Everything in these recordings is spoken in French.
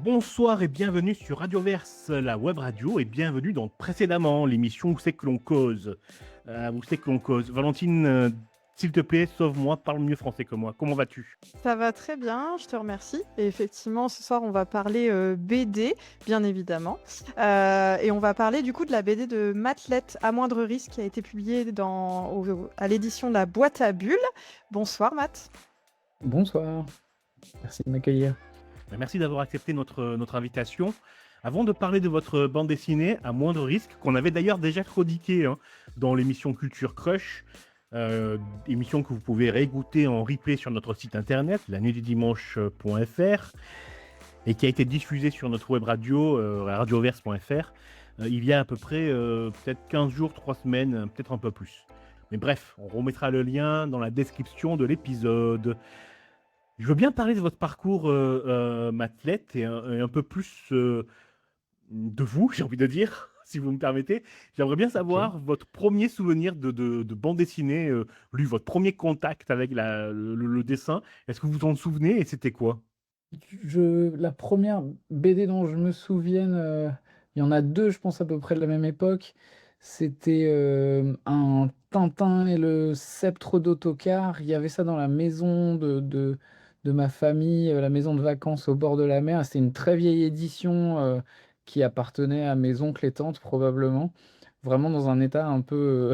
Bonsoir et bienvenue sur Radioverse, la web radio, et bienvenue dans Précédemment, l'émission où c'est que l'on cause. Valentine, s'il te plaît, sauve-moi, parle mieux français que moi. Comment vas-tu? Ça va très bien, je te remercie. Et effectivement, ce soir, on va parler BD, bien évidemment. Et on va parler du coup de la BD de Mathlete, à moindre risque, qui a été publiée à l'édition de la Boîte à Bulles. Bonsoir, Matt. Bonsoir, merci de m'accueillir. Merci d'avoir accepté notre invitation. Avant de parler de votre bande dessinée, à moindre risque, qu'on avait d'ailleurs déjà chroniqué dans l'émission Culture Crush, émission que vous pouvez réécouter en replay sur notre site internet, lanuitdudimanche.fr, et qui a été diffusée sur notre web radio, radioverse.fr, il y a à peu près peut-être 15 jours, 3 semaines, peut-être un peu plus. Mais bref, on remettra le lien dans la description de l'épisode. Je veux bien parler de votre parcours, Mathlete, et un peu plus de vous, j'ai envie de dire, si vous me permettez. J'aimerais bien Ok. savoir votre premier souvenir de bande dessinée, votre premier contact avec le dessin. Est-ce que vous vous en souvenez et c'était quoi? La première BD dont je me souvienne, il y en a deux, je pense, à peu près de la même époque. C'était un Tintin et le sceptre d'autocar. Il y avait ça dans la maison de ma famille, la maison de vacances au bord de la mer. C'était une très vieille édition qui appartenait à mes oncles et tantes, probablement. Vraiment dans un état un peu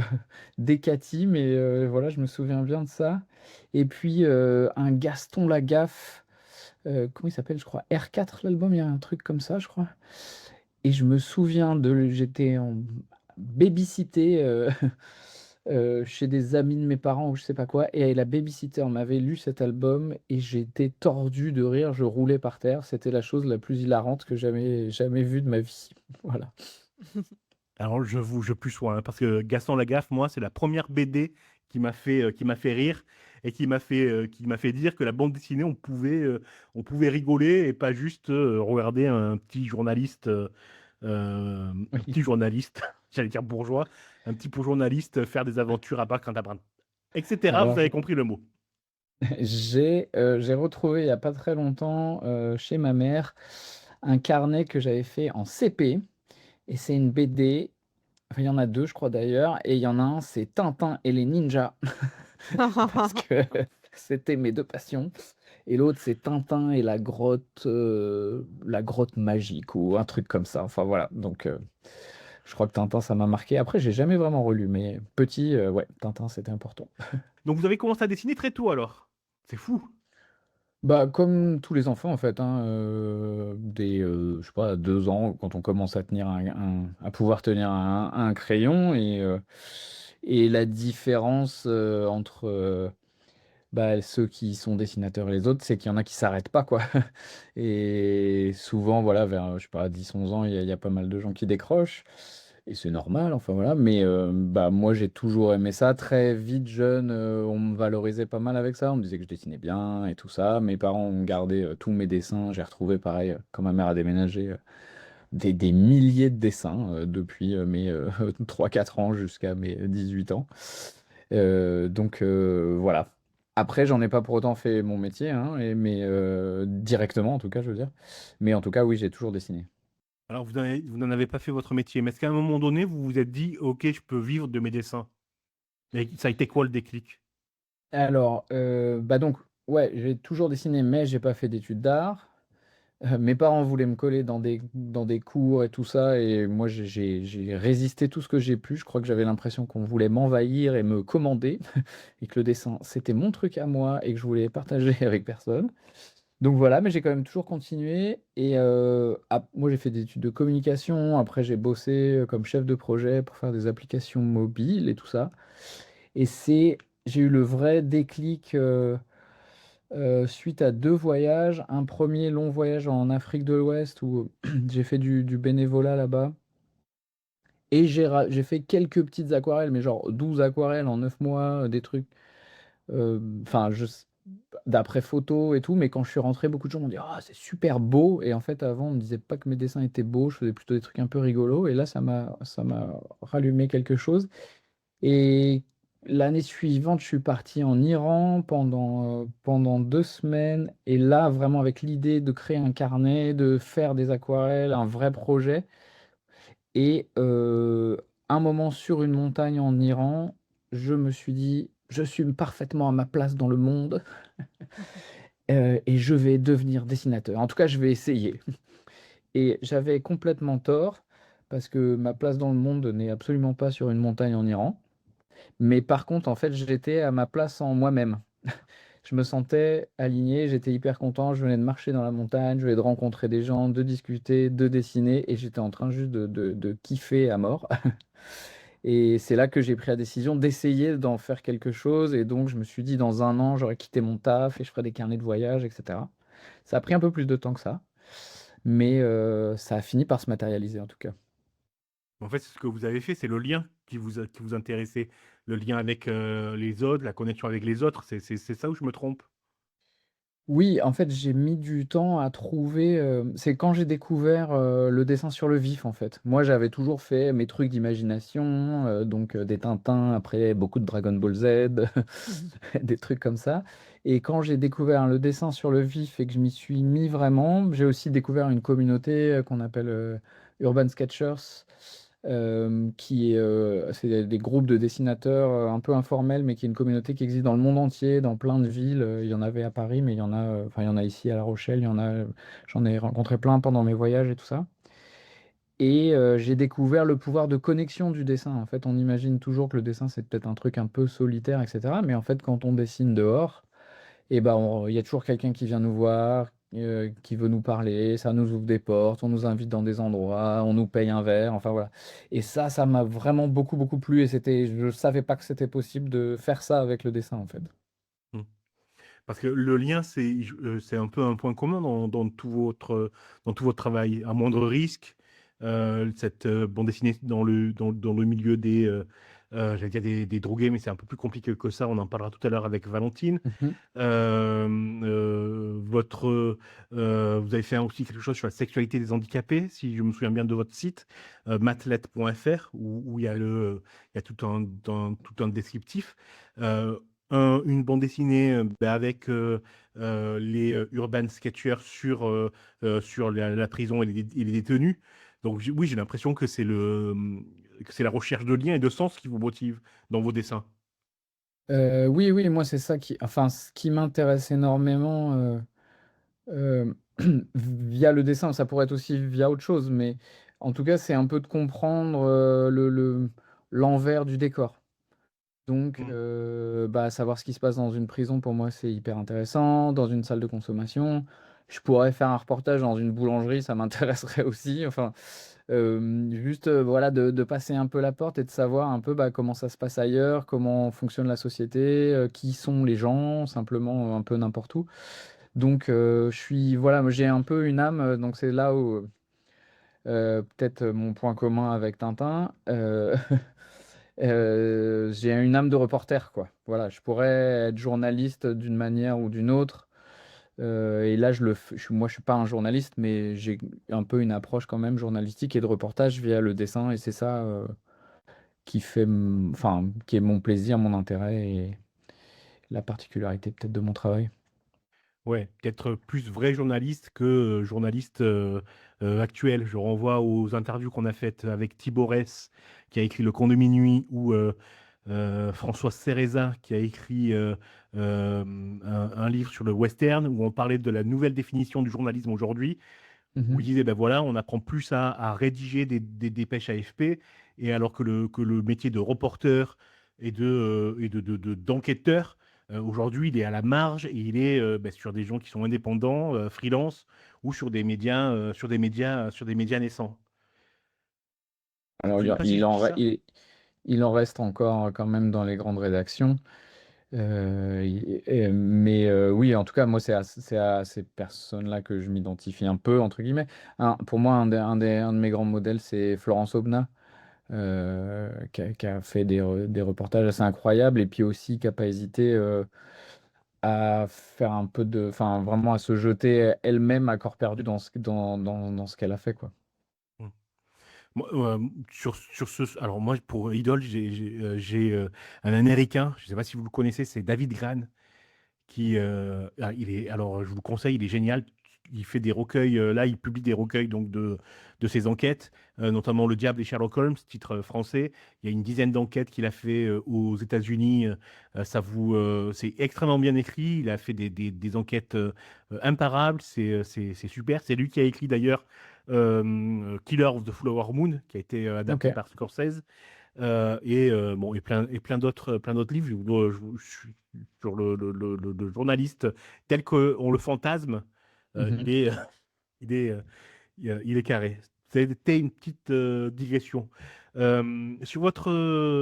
décati, mais voilà, je me souviens bien de ça. Et puis un Gaston Lagaffe. Comment il s'appelle, je crois, R4 l'album, il y a un truc comme ça, je crois. Et je me souviens j'étais en baby-cité chez des amis de mes parents ou je sais pas quoi, et la baby-sitter m'avait lu cet album et j'étais tordu de rire, je roulais par terre. C'était la chose la plus hilarante que jamais vue de ma vie. Voilà. Alors, je plus sois, hein, parce que Gaston Lagaffe, moi, c'est la première BD qui m'a fait rire et qui m'a fait dire que la bande dessinée, on pouvait rigoler et pas juste regarder un Oui. petit journaliste, j'allais dire bourgeois, un petit journaliste faire des aventures à Barquin-Dabran, etc. Vous Alors, avez compris le mot. j'ai retrouvé il y a pas très longtemps chez ma mère un carnet que j'avais fait en CP, et c'est une BD. Enfin, il y en a 2 je crois d'ailleurs, et il y en a un, c'est Tintin et les ninjas parce que c'était mes 2 passions, et l'autre, c'est Tintin et la grotte magique ou un truc comme ça. Enfin voilà, donc je crois que Tintin, ça m'a marqué. Après, j'ai jamais vraiment relu, mais petit, ouais, Tintin, c'était important. Donc, vous avez commencé à dessiner très tôt alors. C'est fou. Bah, comme tous les enfants en fait, hein, je sais pas, 2 ans, quand on commence à tenir à pouvoir tenir un crayon, et la différence, entre, bah, ceux qui sont dessinateurs et les autres, c'est qu'il y en a qui s'arrêtent pas, quoi. Et souvent, voilà, vers, je sais pas, 10 11 ans, il y a pas mal de gens qui décrochent, et c'est normal, enfin voilà. Mais bah, moi, j'ai toujours aimé ça. Très vite, jeune, on me valorisait pas mal avec ça. On me disait que je dessinais bien et tout ça. Mes parents ont gardé tous mes dessins. J'ai retrouvé, pareil, quand ma mère a déménagé, des milliers de dessins depuis mes 3 4 ans jusqu'à mes 18 ans. Donc voilà. Après, j'en ai pas pour autant fait mon métier, hein, mais directement en tout cas, je veux dire. Mais en tout cas, oui, j'ai toujours dessiné. Alors, vous n'en avez pas fait votre métier, mais est-ce qu'à un moment donné, vous vous êtes dit, OK, je peux vivre de mes dessins? Et ça a été quoi le déclic? Alors, bah donc, ouais, j'ai toujours dessiné, mais j'ai pas fait d'études d'art. Mes parents voulaient me coller dans des cours et tout ça, et moi j'ai résisté tout ce que j'ai pu. Je crois que j'avais l'impression qu'on voulait m'envahir et me commander, et que le dessin, c'était mon truc à moi et que je voulais partager avec personne. Donc voilà, mais j'ai quand même toujours continué, et moi j'ai fait des études de communication. Après, j'ai bossé comme chef de projet pour faire des applications mobiles et tout ça. Et j'ai eu le vrai déclic suite à 2 voyages. Un premier long voyage en Afrique de l'Ouest où j'ai fait du bénévolat là-bas, et j'ai fait quelques petites aquarelles, mais genre 12 aquarelles en 9 mois, des trucs, enfin, d'après photos et tout. Mais quand je suis rentré, beaucoup de gens m'ont dit: «Ah, c'est super beau», et en fait, avant, on me disait pas que mes dessins étaient beaux, je faisais plutôt des trucs un peu rigolos, et là, ça m'a rallumé quelque chose. Et L'année suivante, je suis parti en Iran pendant 2 semaines. Et là, vraiment avec l'idée de créer un carnet, de faire des aquarelles, un vrai projet. Et un moment sur une montagne en Iran, je me suis dit, je suis parfaitement à ma place dans le monde et je vais devenir dessinateur. En tout cas, je vais essayer. Et j'avais complètement tort parce que ma place dans le monde n'est absolument pas sur une montagne en Iran. Mais par contre, en fait, j'étais à ma place en moi-même. Je me sentais aligné, j'étais hyper content, je venais de marcher dans la montagne, je venais de rencontrer des gens, de discuter, de dessiner, et j'étais en train juste de kiffer à mort. Et c'est là que j'ai pris la décision d'essayer d'en faire quelque chose. Et donc, je me suis dit, dans un an, j'aurais quitté mon taf et je ferais des carnets de voyage, etc. Ça a pris un peu plus de temps que ça, mais ça a fini par se matérialiser en tout cas. En fait, ce que vous avez fait, c'est le lien qui vous intéressait. Le lien avec les autres, la connexion avec les autres. C'est ça où je me trompe? Oui, en fait, j'ai mis du temps à trouver, c'est quand j'ai découvert, le dessin sur le vif, en fait. Moi, j'avais toujours fait mes trucs d'imagination, donc des Tintins, après beaucoup de Dragon Ball Z, Mhm. des trucs comme ça. Et quand j'ai découvert le dessin sur le vif et que je m'y suis mis vraiment, j'ai aussi découvert une communauté, qu'on appelle, Urban Sketchers, qui est, c'est des groupes de dessinateurs, un peu informels, mais qui est une communauté qui existe dans le monde entier, dans plein de villes. Il y en avait à Paris, mais il y en a, enfin, il y en a ici à La Rochelle, il y en a, j'en ai rencontré plein pendant mes voyages et tout ça. Et j'ai découvert le pouvoir de connexion du dessin. En fait, on imagine toujours que le dessin, c'est peut-être un truc un peu solitaire, etc. Mais en fait, quand on dessine dehors, et ben, il y a toujours quelqu'un qui vient nous voir, qui veut nous parler, ça nous ouvre des portes, on nous invite dans des endroits, on nous paye un verre, enfin voilà. Et ça m'a vraiment beaucoup, beaucoup plu et je savais pas que c'était possible de faire ça avec le dessin en fait. Hmm. Parce que le lien, c'est un peu un point commun dans tout votre travail. À moindre risque, cette bande dessinée dans le milieu j'allais dire des drogués, mais c'est un peu plus compliqué que ça. On en parlera tout à l'heure avec Valentine. Mhm, Euh, vous avez fait aussi quelque chose sur la sexualité des handicapés, si je me souviens bien de votre site, mathlet.fr, où il y a tout un descriptif. Euh, une bande dessinée avec les urban sketchers sur la prison et les détenus. Donc oui, j'ai l'impression que que c'est la recherche de liens et de sens qui vous motive dans vos dessins. oui, oui, moi c'est ça enfin, ce qui m'intéresse énormément euh, via le dessin, ça pourrait être aussi via autre chose, mais en tout cas c'est un peu de comprendre l'envers du décor. Donc, Mm. bah, savoir ce qui se passe dans une prison, pour moi, c'est hyper intéressant. Dans une salle de consommation, je pourrais faire un reportage dans une boulangerie, ça m'intéresserait aussi. Enfin, juste, voilà, de passer un peu la porte et de savoir un peu bah, comment ça se passe ailleurs, comment fonctionne la société, qui sont les gens, simplement un peu n'importe où. Donc, voilà, moi, j'ai un peu une âme, donc c'est là où peut-être mon point commun avec Tintin. J'ai une âme de reporter, quoi. Voilà, je pourrais être journaliste d'une manière ou d'une autre. Et là, moi, je suis pas un journaliste, mais j'ai un peu une approche quand même journalistique et de reportage via le dessin. Et c'est ça enfin, qui est mon plaisir, mon intérêt et la particularité peut-être de mon travail. Ouais, peut-être plus vrai journaliste que journaliste actuel. Je renvoie aux interviews qu'on a faites avec Thibaut Ress, qui a écrit Le Conte de minuit, ou François Cereza, qui a écrit un livre sur le western, où on parlait de la nouvelle définition du journalisme aujourd'hui, où il Mhm. disait, ben voilà, on apprend plus à rédiger des dépêches AFP, et alors que que le métier de reporter d'enquêteur, aujourd'hui, il est à la marge et il est ben, sur des gens qui sont indépendants, freelance, ou sur des médias naissants. Alors, Je ne sais pas si je dis ça. il en reste encore quand même dans les grandes rédactions. Mais oui, en tout cas, moi, c'est à ces personnes-là que je m'identifie un peu, entre guillemets. Pour moi, un de mes grands modèles, c'est Florence Aubenas, qui a fait des reportages assez incroyables et puis aussi qui n'a pas hésité à faire un peu enfin, vraiment à se jeter elle-même à corps perdu dans ce qu'elle a fait, quoi. Alors moi, pour idole, j'ai un Américain, je ne sais pas si vous le connaissez, c'est David Gran, alors je vous le conseille, il est génial. Il fait des recueils, là, il publie des recueils donc de ses enquêtes, notamment Le Diable et Sherlock Holmes, titre français. Il y a une dizaine d'enquêtes qu'il a fait aux États-Unis. C'est extrêmement bien écrit. Il a fait des enquêtes imparables. C'est super. C'est lui qui a écrit d'ailleurs Killer of the Flower Moon, qui a été Ok. adapté par Scorsese. Bon, et plein d'autres livres. Je suis sur le journaliste tel qu'on le fantasme. Mhm. Il est, il est, il est carré. C'était une petite digression. Sur votre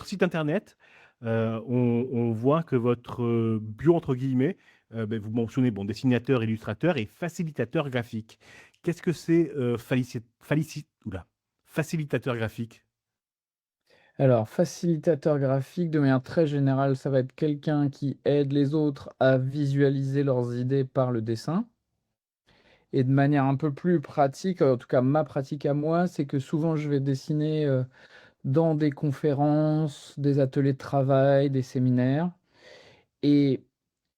site internet, on voit que votre bio, entre guillemets, vous mentionnez bon, dessinateur, illustrateur et facilitateur graphique. Qu'est-ce que c'est facilitateur graphique? Alors, facilitateur graphique, de manière très générale, ça va être quelqu'un qui aide les autres à visualiser leurs idées par le dessin. Et de manière un peu plus pratique, en tout cas ma pratique à moi, c'est que souvent je vais dessiner dans des conférences, des ateliers de travail, des séminaires. Et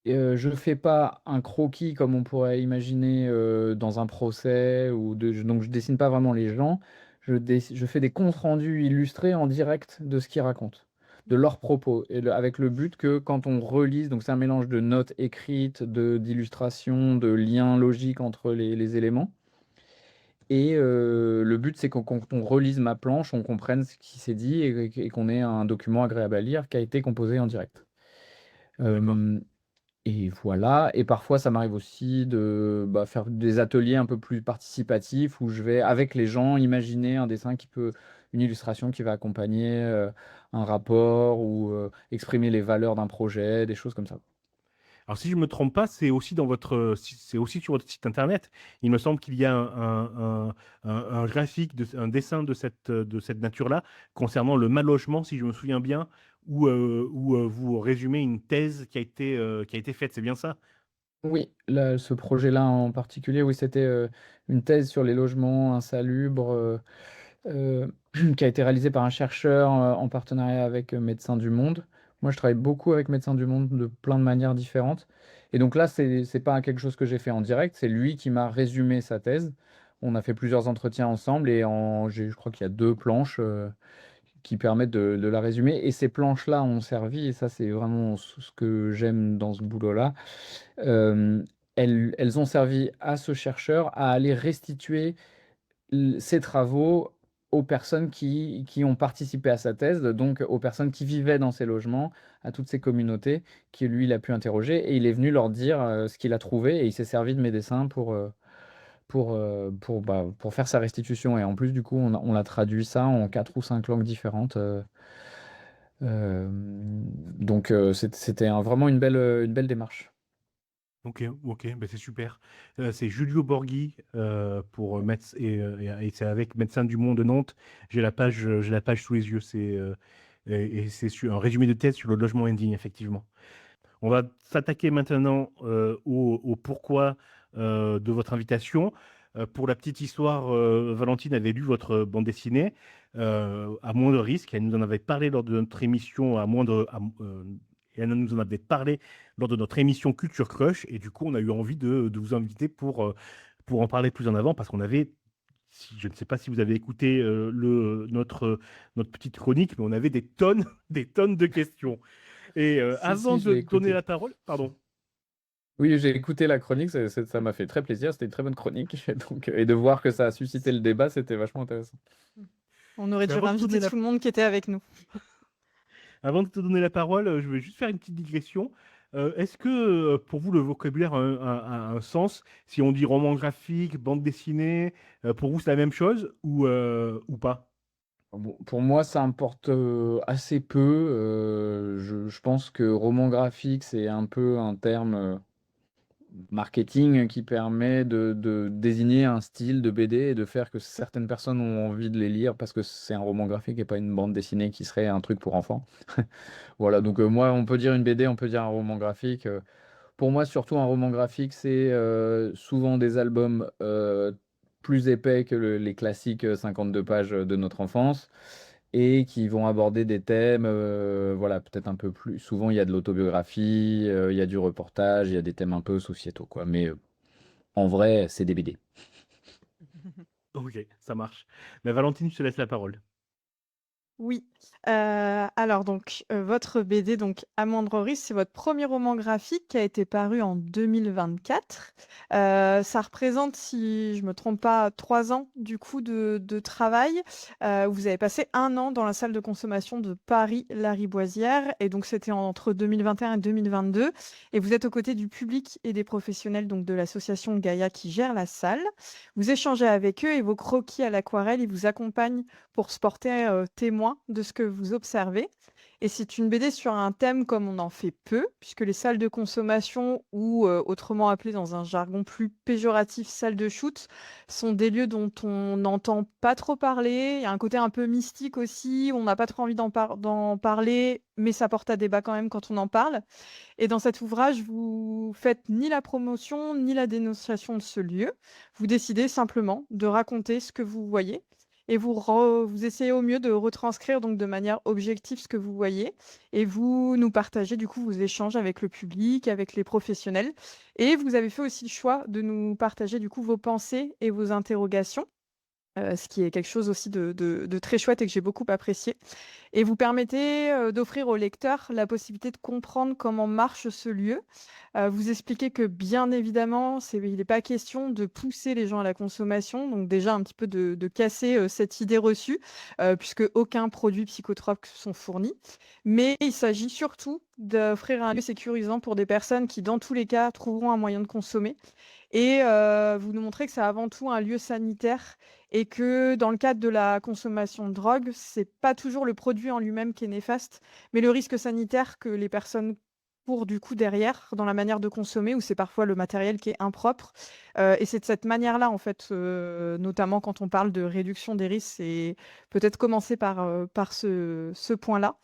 je fais pas un croquis comme on pourrait imaginer dans un procès, donc je dessine pas vraiment les gens. Je fais des comptes rendus illustrés en direct de ce qu'ils racontent, de leurs propos, avec le but que quand on relise, donc c'est un mélange de notes écrites, d'illustrations, de liens logiques entre les éléments. Et le but, c'est quand on relise ma planche, on comprenne ce qui s'est dit et qu'on ait un document agréable à lire qui a été composé en direct. D'accord. Euh, et voilà. Et parfois, ça m'arrive aussi de faire des ateliers un peu plus participatifs où je vais, avec les gens, imaginer un dessin une illustration qui va accompagner un rapport ou exprimer les valeurs d'un projet, des choses comme ça. Alors, si je ne me trompe pas, c'est aussi sur votre site internet. Il me semble qu'il y a un graphique, un dessin de cette nature-là concernant le mal logement, si je me souviens bien, où vous résumez une thèse qui a été faite. C'est bien ça? Oui, là, ce projet-là en particulier, oui, c'était une thèse sur les logements insalubres euh, qui a été réalisée par un chercheur en partenariat avec Médecins du Monde. Moi, je travaille beaucoup avec Médecins du Monde de plein de manières différentes. Et donc là, c'est pas quelque chose que j'ai fait en direct, c'est lui qui m'a résumé sa thèse. On a fait plusieurs entretiens ensemble et je crois qu'il y a deux planches qui permettent de la résumer. Et ces planches-là ont servi, et ça, c'est vraiment ce que j'aime dans ce boulot-là. euh, elles ont servi à ce chercheur à aller restituer ses travaux aux personnes qui ont participé à sa thèse, donc aux personnes qui vivaient dans ces logements, à toutes ces communautés qui lui, il a pu interroger, et il est venu leur dire ce qu'il a trouvé, et il s'est servi de mes dessins pour faire sa restitution. Et en plus, du coup, on a traduit ça en 4 ou 5 langues différentes. Donc, c'était vraiment une belle démarche. Ok, ok, ben c'est super. C'est Giulio Borghi et c'est avec Médecins du Monde de Nantes. J'ai la page sous les yeux. Et c'est un résumé de thèse sur le logement indigne, effectivement. On va s'attaquer maintenant au pourquoi de votre invitation. Pour la petite histoire, Valentine avait lu votre bande dessinée à moins de risque. Elle nous en avait parlé lors de notre émission et elle nous en avait parlé lors de notre émission Culture Crush. Et du coup, on a eu envie de vous inviter pour en parler plus en avant parce qu'on avait, je ne sais pas si vous avez écouté notre petite chronique, mais on avait des tonnes, des tonnes de questions. Et Si, avant si, je de l'ai donner écouté. la parole, pardon. Oui, j'ai écouté la chronique, ça m'a fait très plaisir, c'était une très bonne chronique. Et de voir que ça a suscité le débat, c'était vachement intéressant. On aurait Mais dû réinviter tout le monde qui était avec nous. avant de te donner la parole, je vais juste faire une petite digression. Est-ce que pour vous le vocabulaire a un sens? Si on dit roman graphique, bande dessinée, pour vous c'est la même chose ou pas? Bon, pour moi, ça importe assez peu. Je pense que roman graphique, c'est un peu un terme marketing qui permet de désigner un style de BD et de faire que certaines personnes ont envie de les lire parce que c'est un roman graphique et pas une bande dessinée qui serait un truc pour enfants. Voilà, donc moi, on peut dire une BD, on peut dire un roman graphique. Pour moi, surtout un roman graphique, c'est souvent des albums plus épais que les classiques 52 pages de notre enfance et qui vont aborder des thèmes, voilà, peut-être un peu plus. Souvent, il y a de l'autobiographie, il y a du reportage, il y a des thèmes un peu sociétaux, quoi. Mais en vrai, c'est des BD. Ok, ça marche. Mais Valentine, je te laisse la parole. Oui, alors donc, votre BD donc Amandroris, c'est votre premier roman graphique qui a été paru en 2024. Ça représente, si je me trompe pas, 3 ans du coup de travail. Vous avez passé 1 an dans la salle de consommation de Paris-Lariboisière et donc c'était entre 2021 et 2022 et vous êtes aux côtés du public et des professionnels donc de l'association Gaïa qui gère la salle. Vous échangez avec eux et vos croquis à l'aquarelle, ils vous accompagnent pour se porter témoin de ce que vous observez. Et c'est une BD sur un thème comme on en fait peu, puisque les salles de consommation, ou autrement appelées dans un jargon plus péjoratif, salles de shoot, sont des lieux dont on n'entend pas trop parler. Il y a un côté un peu mystique aussi, on n'a pas trop envie d'en parler, mais ça porte à débat quand même quand on en parle. Et dans cet ouvrage, vous faites ni la promotion ni la dénonciation de ce lieu. Vous décidez simplement de raconter ce que vous voyez et vous essayez au mieux de retranscrire donc de manière objective ce que vous voyez et vous nous partagez du coup vos échanges avec le public, avec les professionnels et vous avez fait aussi le choix de nous partager du coup vos pensées et vos interrogations. Ce qui est quelque chose aussi de très chouette et que j'ai beaucoup apprécié. Et vous permettez, d'offrir au lecteur la possibilité de comprendre comment marche ce lieu. Vous expliquez que bien évidemment, il n'est pas question de pousser les gens à la consommation, donc déjà un petit peu de casser, cette idée reçue, puisque aucun produit psychotrope sont fournis. Mais il s'agit surtout d'offrir un lieu sécurisant pour des personnes qui, dans tous les cas, trouveront un moyen de consommer et vous nous montrez que c'est avant tout un lieu sanitaire et que dans le cadre de la consommation de drogue, c'est pas toujours le produit en lui-même qui est néfaste, mais le risque sanitaire que les personnes courent du coup derrière dans la manière de consommer ou c'est parfois le matériel qui est impropre. Et c'est de cette manière-là en fait, notamment quand on parle de réduction des risques, c'est peut-être commencer par ce point-là.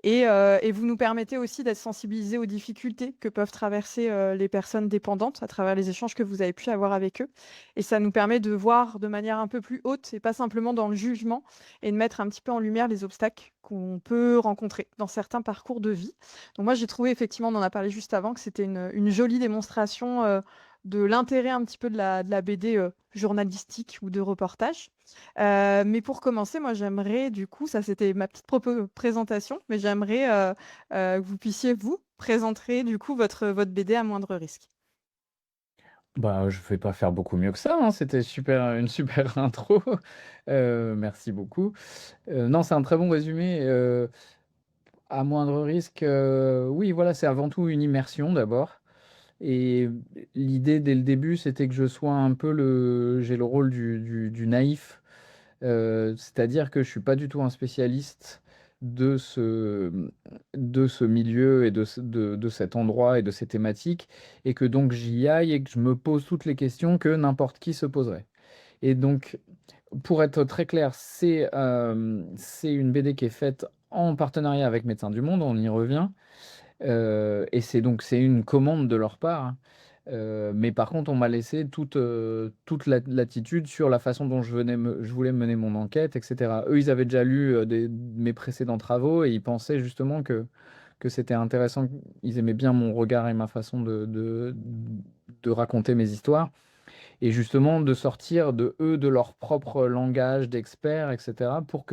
Et vous nous permettez aussi d'être sensibilisés aux difficultés que peuvent traverser, les personnes dépendantes à travers les échanges que vous avez pu avoir avec eux. Et ça nous permet de voir de manière un peu plus haute et pas simplement dans le jugement et de mettre un petit peu en lumière les obstacles qu'on peut rencontrer dans certains parcours de vie. Donc moi, j'ai trouvé effectivement, on en a parlé juste avant, que c'était une jolie démonstration, de l'intérêt un petit peu de la BD, journalistique ou de reportage. Mais pour commencer, moi, j'aimerais du coup, ça c'était ma petite présentation, mais j'aimerais que vous puissiez vous présenter du coup votre BD à moindre risque. Bah, je vais pas faire beaucoup mieux que ça, hein, c'était super, une super intro. Merci beaucoup. Non, c'est un très bon résumé. À moindre risque, oui, voilà, c'est avant tout une immersion d'abord. Et l'idée dès le début, c'était que je sois un peu j'ai le rôle du naïf. C'est-à-dire que je suis pas du tout un spécialiste de ce milieu et de cet endroit et de ces thématiques, et que donc j'y aille et que je me pose toutes les questions que n'importe qui se poserait. Et donc, pour être très clair, c'est une BD qui est faite en partenariat avec Médecins du Monde, on y revient. Et c'est une commande de leur part, hein. Mais par contre, on m'a laissé toute latitude sur la façon dont je voulais mener mon enquête, et cetera. Eux, ils avaient déjà lu, mes précédents travaux et ils pensaient justement que c'était intéressant. Ils aimaient bien mon regard et ma façon de raconter mes histoires et justement de sortir de leur propre langage d'experts, et cetera, pour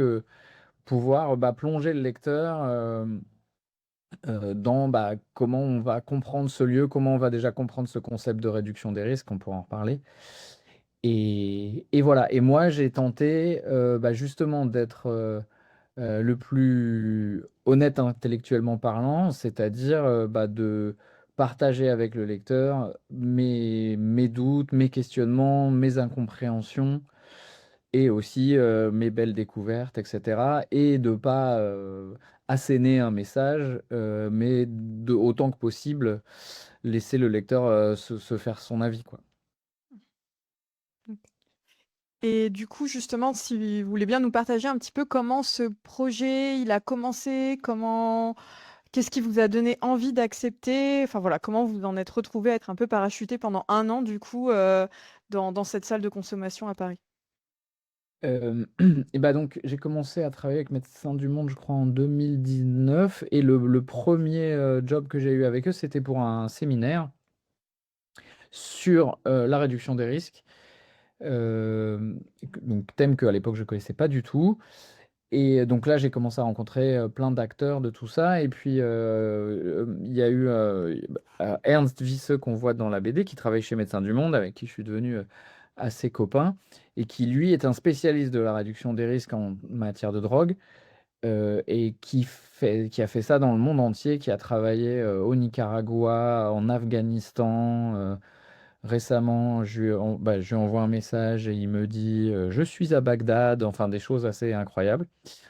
pouvoir, bah, plonger le lecteur, dans bah, comment on va comprendre ce lieu, comment on va déjà comprendre ce concept de réduction des risques, on pourra en reparler. Et voilà, et moi j'ai tenté bah, justement d'être le plus honnête intellectuellement parlant, c'est-à-dire bah, de partager avec le lecteur mes doutes, mes questionnements, mes incompréhensions et aussi mes belles découvertes, etc. Et de pas asséner un message, mais autant que possible laisser le lecteur se faire son avis, quoi. Et du coup, justement, si vous voulez bien nous partager un petit peu comment ce projet, il a commencé, qu'est-ce qui vous a donné envie d'accepter? Enfin voilà, comment vous en êtes retrouvé à être un peu parachuté pendant 1 an du coup, dans cette salle de consommation à Paris? Et bah, donc j'ai commencé à travailler avec Médecins du Monde, je crois en 2019 et le 1er, job que j'ai eu avec eux, c'était pour un séminaire sur, la réduction des risques. Donc thème qu'à l'époque je connaissais pas du tout et donc là j'ai commencé à rencontrer, plein d'acteurs de tout ça et puis, il y a eu, Ernst Wisse qu'on voit dans la BD qui travaille chez Médecins du Monde avec qui je suis devenu, assez copain et qui lui est un spécialiste de la réduction des risques en matière de drogue, et qui a fait ça dans le monde entier, qui a travaillé, au Nicaragua, en Afghanistan. Récemment, je lui envoie un message et il me dit je suis à Bagdad, enfin des choses assez incroyables,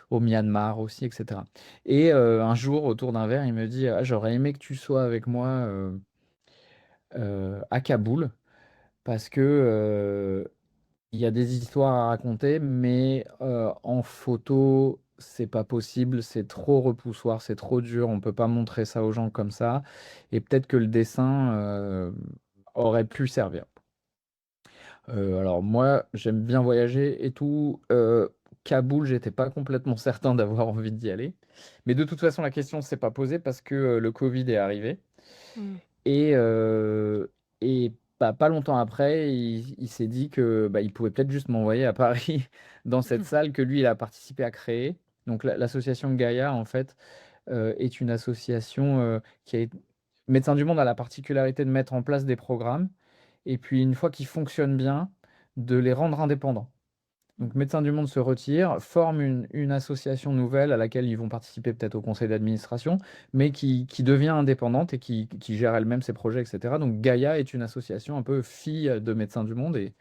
au Myanmar aussi, etc. Et un jour, autour d'un verre, il me dit ah, j'aurais aimé que tu sois avec moi à Kaboul, parce que il y a des histoires à raconter, mais en photo, c'est pas possible, c'est trop repoussoir, c'est trop dur, on peut pas montrer ça aux gens comme ça, et peut-être que le dessin aurait pu servir. Alors moi, j'aime bien voyager et tout. Kaboul, j'étais pas complètement certain d'avoir envie d'y aller. Mais de toute façon, la question s'est pas posée parce que le Covid est arrivé. Mmh. Et, et pas longtemps après, il s'est dit que il pouvait peut-être juste m'envoyer à Paris dans cette salle que lui, il a participé à créer. Donc l'association Gaïa, en fait, est une association qui a... Médecins du Monde a la particularité de mettre en place des programmes et puis une fois qu'ils fonctionnent bien, de les rendre indépendants. Donc Médecins du Monde se retire, forme une association nouvelle à laquelle ils vont participer peut-être au conseil d'administration, mais qui devient indépendante et qui gère elle-même ses projets, etc. Donc Gaïa est une association un peu fille de Médecins du Monde et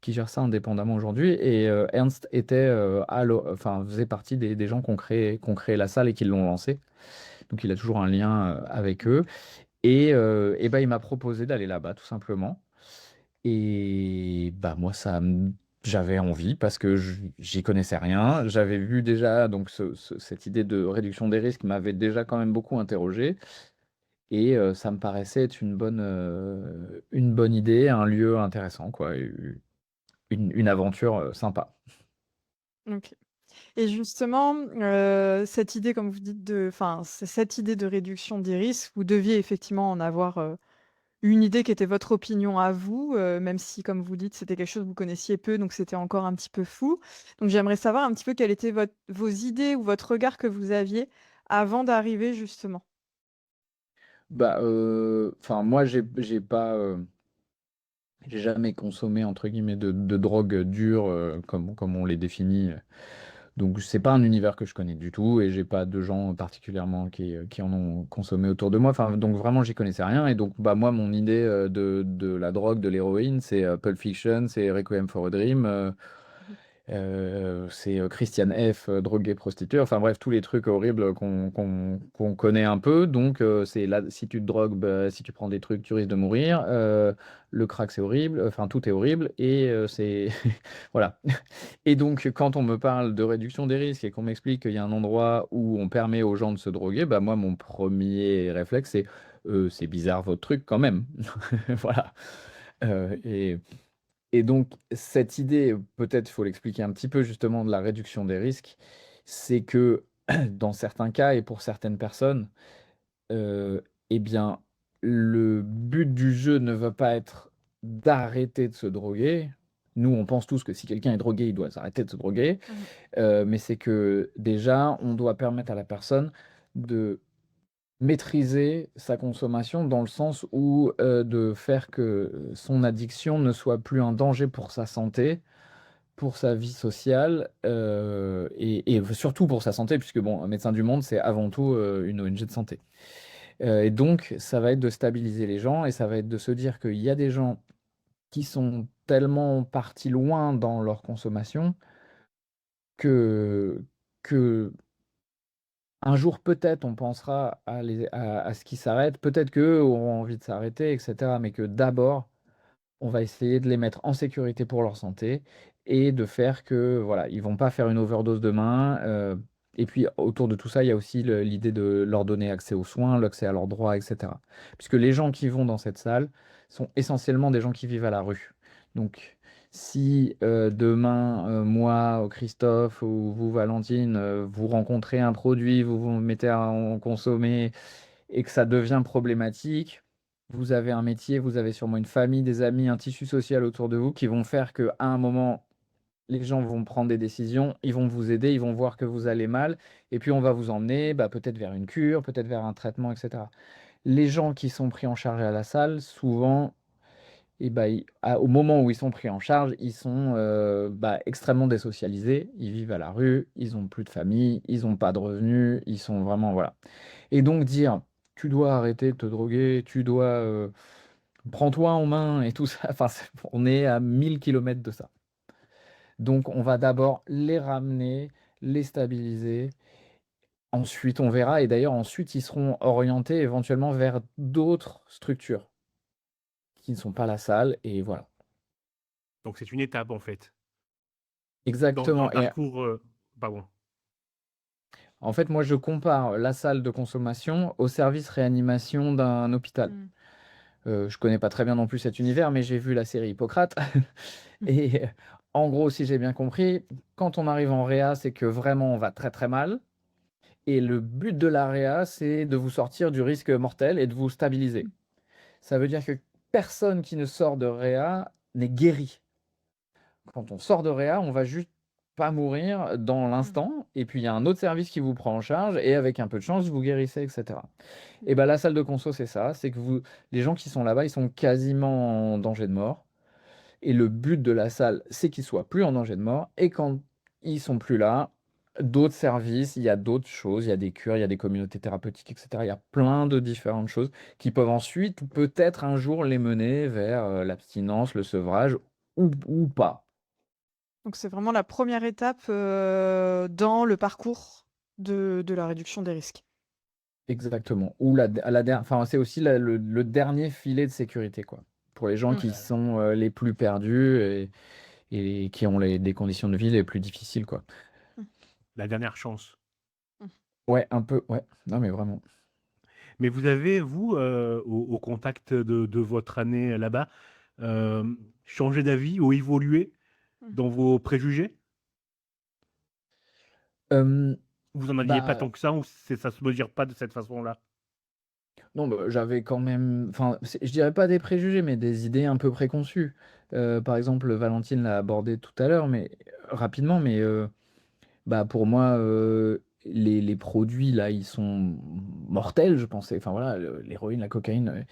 qui gère ça indépendamment aujourd'hui. Et Ernst était, enfin, faisait partie des gens qui ont créé la salle et qui l'ont lancée. Donc il a toujours un lien avec eux. Et bah, il m'a proposé d'aller là-bas, tout simplement. Et bah moi, j'avais envie parce que j'y connaissais rien. J'avais vu déjà, donc cette idée de réduction des risques m'avait déjà quand même beaucoup interrogé. Et ça me paraissait être une bonne idée, un lieu intéressant, quoi, et une aventure sympa. OK. Et justement, cette idée, comme vous dites, cette idée de réduction des risques, vous deviez effectivement en avoir, une idée qui était votre opinion à vous, même si, comme vous dites, c'était quelque chose que vous connaissiez peu, donc c'était encore un petit peu flou. Donc j'aimerais savoir un petit peu quelles étaient vos idées ou votre regard que vous aviez avant d'arriver justement? Enfin, moi, j'ai pas, j'ai jamais consommé entre guillemets de drogue dure comme on les définit. Donc c'est pas un univers que je connais du tout et j'ai pas de gens particulièrement qui en ont consommé autour de moi. Enfin, donc vraiment j'y connaissais rien et donc bah moi mon idée de la drogue, de l'héroïne, c'est Pulp Fiction, c'est Requiem for a Dream. Mmh. C'est Christiane F., droguée prostituée, enfin bref, tous les trucs horribles qu'on connaît un peu. Donc, c'est là, si tu te drogues, bah, si tu prends des trucs, tu risques de mourir. Le crack, c'est horrible. Enfin, tout est horrible. Et c'est. Voilà. Et donc, quand on me parle de réduction des risques et qu'on m'explique qu'il y a un endroit où on permet aux gens de se droguer, bah, moi, mon premier réflexe, c'est bizarre votre truc quand même. Voilà. Euh, et. Et donc, cette idée, peut-être il faut l'expliquer un petit peu justement de la réduction des risques, c'est que dans certains cas et pour certaines personnes, euh, eh bien, le but du jeu ne va pas être d'arrêter de se droguer. Nous, on pense tous que si quelqu'un est drogué, il doit s'arrêter de se droguer. Mmh. Mais c'est que déjà, on doit permettre à la personne de maîtriser sa consommation dans le sens où de faire que son addiction ne soit plus un danger pour sa santé, pour sa vie sociale et surtout pour sa santé, puisque bon, Médecins du Monde, c'est avant tout une ONG de santé. Et donc, ça va être de stabiliser les gens et ça va être de se dire qu'il y a des gens qui sont tellement partis loin dans leur consommation que, que un jour, peut-être, on pensera à ce qu'ils s'arrêtent, peut-être qu'eux auront envie de s'arrêter, etc. Mais que d'abord, on va essayer de les mettre en sécurité pour leur santé et de faire que, voilà, ils vont pas faire une overdose demain. Et puis, autour de tout ça, il y a aussi l'idée de leur donner accès aux soins, l'accès à leurs droits, etc. Puisque les gens qui vont dans cette salle sont essentiellement des gens qui vivent à la rue. Donc, si demain, moi, Christophe ou vous, Valentine, vous rencontrez un produit, vous vous mettez à en consommer et que ça devient problématique, vous avez un métier, vous avez sûrement une famille, des amis, un tissu social autour de vous qui vont faire qu'à un moment, les gens vont prendre des décisions, ils vont vous aider, ils vont voir que vous allez mal, et puis on va vous emmener bah, peut-être vers une cure, peut-être vers un traitement, etc. Les gens qui sont pris en charge à la salle, souvent, et bah, au moment où ils sont pris en charge, ils sont bah, extrêmement désocialisés, ils vivent à la rue, ils n'ont plus de famille, ils n'ont pas de revenus, ils sont vraiment... Voilà. Et donc dire, tu dois arrêter de te droguer, tu dois... prends-toi en main et tout ça, enfin, on est à 1000 km de ça. Donc on va d'abord les ramener, les stabiliser. Ensuite, on verra. Et d'ailleurs, ensuite, ils seront orientés éventuellement vers d'autres structures qui ne sont pas la salle. Et voilà. Donc c'est une étape en fait. Dans Exactement. le Et parcours. Pardon. en fait, moi, je compare la salle de consommation au service réanimation d'un hôpital. Mm. Je connais pas très bien non plus cet univers, mais j'ai vu la série Hippocrate. Et en gros, si j'ai bien compris, quand on arrive en réa, c'est que vraiment on va très très mal. Et le but de la réa, c'est de vous sortir du risque mortel et de vous stabiliser. Ça veut dire que personne qui ne sort de réa n'est guéri. Quand on sort de réa, on va juste pas mourir dans Mm. l'instant, et puis il y a un autre service qui vous prend en charge, et avec un peu de chance, vous guérissez, etc. Et Mm. ben la salle de conso, c'est ça, c'est que les gens qui sont là-bas, ils sont quasiment en danger de mort. Et le but de la salle, c'est qu'ils soient plus en danger de mort. Et quand ils sont plus là, d'autres services, il y a d'autres choses, il y a des cures, il y a des communautés thérapeutiques, etc. Il y a plein de différentes choses qui peuvent ensuite, peut-être un jour, les mener vers l'abstinence, le sevrage ou pas. Donc c'est vraiment la première étape dans le parcours de la réduction des risques. Exactement. Ou enfin, c'est aussi le dernier filet de sécurité, quoi. Pour les gens Mm. qui sont les plus perdus et qui ont des conditions de vie les plus difficiles, quoi. Mm. La dernière chance. Mm. Ouais, un peu, ouais. Non, mais vraiment. Mais vous avez, vous, au contact de votre année là-bas, euh, changé d'avis ou évolué Mm. dans vos préjugés? Euh, Vous en aviez pas Bah, tant que ça ou ça se mesure pas de cette façon-là? non, bah, j'avais quand même, enfin, je dirais pas des préjugés, mais des idées un peu préconçues. Par exemple, Valentine l'a abordé tout à l'heure, mais rapidement, mais bah, pour moi, les produits là, ils sont mortels, je pensais. Enfin voilà, l'héroïne, la cocaïne.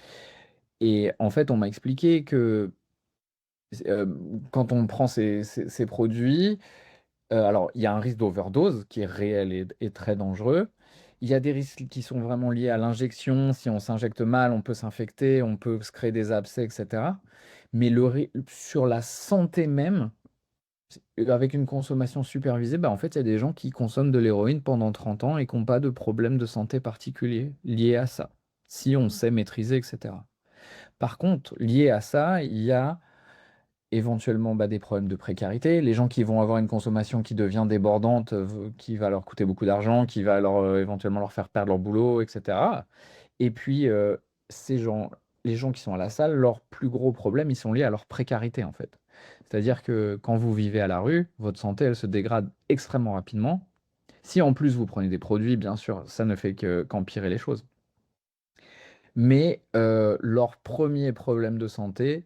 Et en fait, on m'a expliqué que euh, quand on prend ces produits, alors, il y a un risque d'overdose qui est réel et très dangereux. Il y a des risques qui sont vraiment liés à l'injection. Si on s'injecte mal, on peut s'infecter, on peut se créer des abcès, etc. Mais sur la santé même, avec une consommation supervisée, bah, en fait, il y a des gens qui consomment de l'héroïne pendant 30 ans et qui n'ont pas de problème de santé particulier lié à ça, si on Mm. sait maîtriser, etc. Par contre, lié à ça, il y a éventuellement bah, des problèmes de précarité, les gens qui vont avoir une consommation qui devient débordante, qui va leur coûter beaucoup d'argent, qui va éventuellement leur faire perdre leur boulot, etc. Et puis, ces gens, les gens qui sont à la salle, leurs plus gros problèmes, ils sont liés à leur précarité, en fait. C'est-à-dire que quand vous vivez à la rue, votre santé, elle se dégrade extrêmement rapidement. Si en plus vous prenez des produits, bien sûr, ça ne fait qu'empirer les choses. Mais leurs premiers problèmes de santé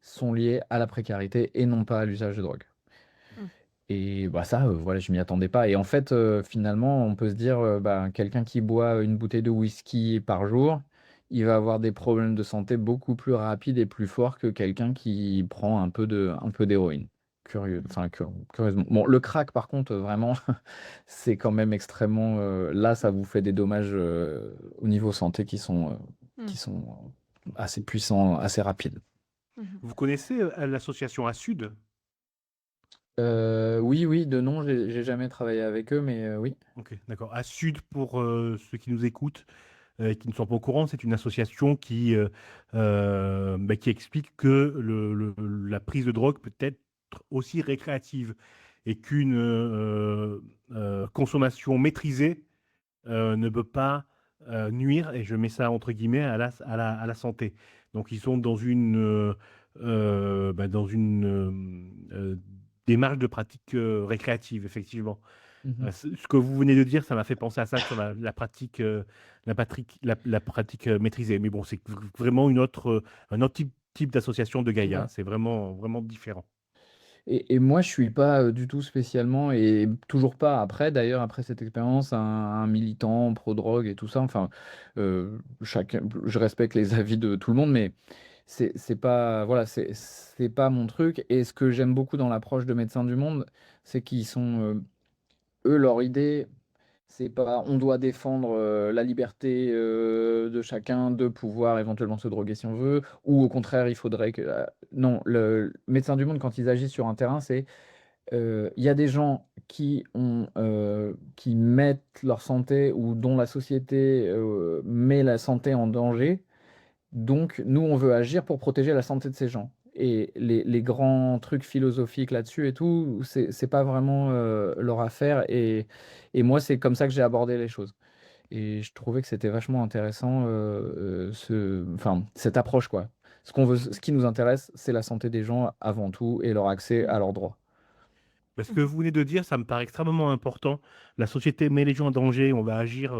sont liés à la précarité et non pas à l'usage de drogue. Mm. Et bah ça, voilà, je m'y attendais pas. Et en fait, finalement, on peut se dire, bah, quelqu'un qui boit une bouteille de whisky par jour, il va avoir des problèmes de santé beaucoup plus rapides et plus forts que quelqu'un qui prend un peu d'héroïne. Curieux, Mm. enfin, curieusement. Bon, le crack, par contre, vraiment, c'est quand même extrêmement. Là, ça vous fait des dommages au niveau santé Mm. qui sont assez puissants, assez rapides. Mhm. Vous connaissez l'association Assud? Oui, oui, de nom, j'ai jamais travaillé avec eux, mais oui. Ok, d'accord. Assud, pour ceux qui nous écoutent et qui ne sont pas au courant, c'est une association qui explique que la prise de drogue peut être aussi récréative et qu'une consommation maîtrisée ne peut pas nuire, et je mets ça entre guillemets, à la santé. Donc ils sont dans dans une démarche de pratique récréative, effectivement. Mmh. Ce que vous venez de dire, ça m'a fait penser à ça sur la pratique, la pratique maîtrisée. Mais bon, c'est vraiment un autre type d'association de Gaïa, hein. Ouais. C'est vraiment, vraiment différent. Et moi, je suis pas, du tout spécialement et toujours pas après d'ailleurs, après cette expérience, un militant pro drogue et tout ça. Enfin, chacun je respecte les avis de tout le monde, mais c'est pas voilà, c'est pas mon truc et ce que j'aime beaucoup dans l'approche de Médecins du Monde, c'est qu'ils sont, eux, leur idée, c'est pas on doit défendre, la liberté, de chacun de pouvoir éventuellement se droguer si on veut ou au contraire, il faudrait que, non, le Médecins du Monde, quand ils agissent sur un terrain, c'est il y a des gens qui mettent leur santé ou dont la société, met la santé en danger. Donc nous, on veut agir pour protéger la santé de ces gens et les grands trucs philosophiques là-dessus et tout, c'est pas vraiment, leur affaire et moi, c'est comme ça que j'ai abordé les choses et je trouvais que c'était vachement intéressant, cette approche, quoi. Ce qui nous intéresse, c'est la santé des gens avant tout et leur accès à leurs droits. Ce que vous venez de dire, ça me paraît extrêmement important. La société met les gens en danger, on va agir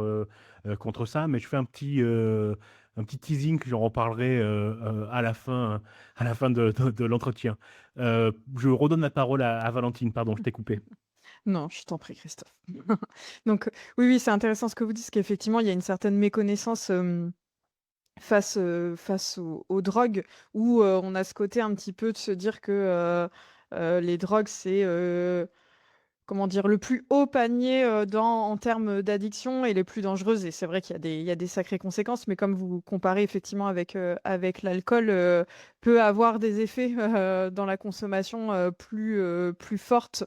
contre ça, mais je fais un petit teasing que j'en reparlerai à la fin de l'entretien. Je redonne la parole à Valentine, pardon, je t'ai coupé. Non, je t'en prie, Christophe. Donc, oui, oui, c'est intéressant ce que vous dites, parce qu'effectivement, il y a une certaine méconnaissance face aux drogues, où on a ce côté un petit peu de se dire que les drogues, c'est comment dire, le plus haut panier en termes d'addiction et les plus dangereuses. Et c'est vrai qu'il y a des sacrées conséquences, mais comme vous comparez effectivement avec l'alcool, peut avoir des effets dans la consommation plus fortes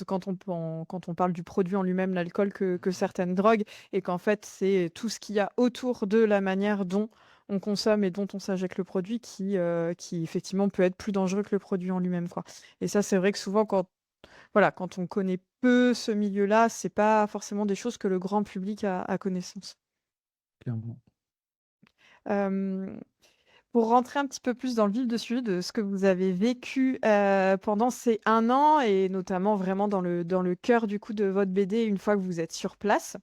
quand on parle du produit en lui-même, l'alcool, que certaines drogues, et qu'en fait, c'est tout ce qu'il y a autour de la manière dont on consomme et dont on s'injecte le produit qui effectivement peut être plus dangereux que le produit en lui-même, quoi. Et ça, c'est vrai que souvent, quand on connaît peu ce milieu-là, c'est pas forcément des choses que le grand public a connaissance. Clairement. Hem, pour rentrer un petit peu plus dans le vif du sujet de ce que vous avez vécu, pendant ces 1 an et notamment vraiment dans le cœur du coup de votre BD une fois que vous êtes sur place.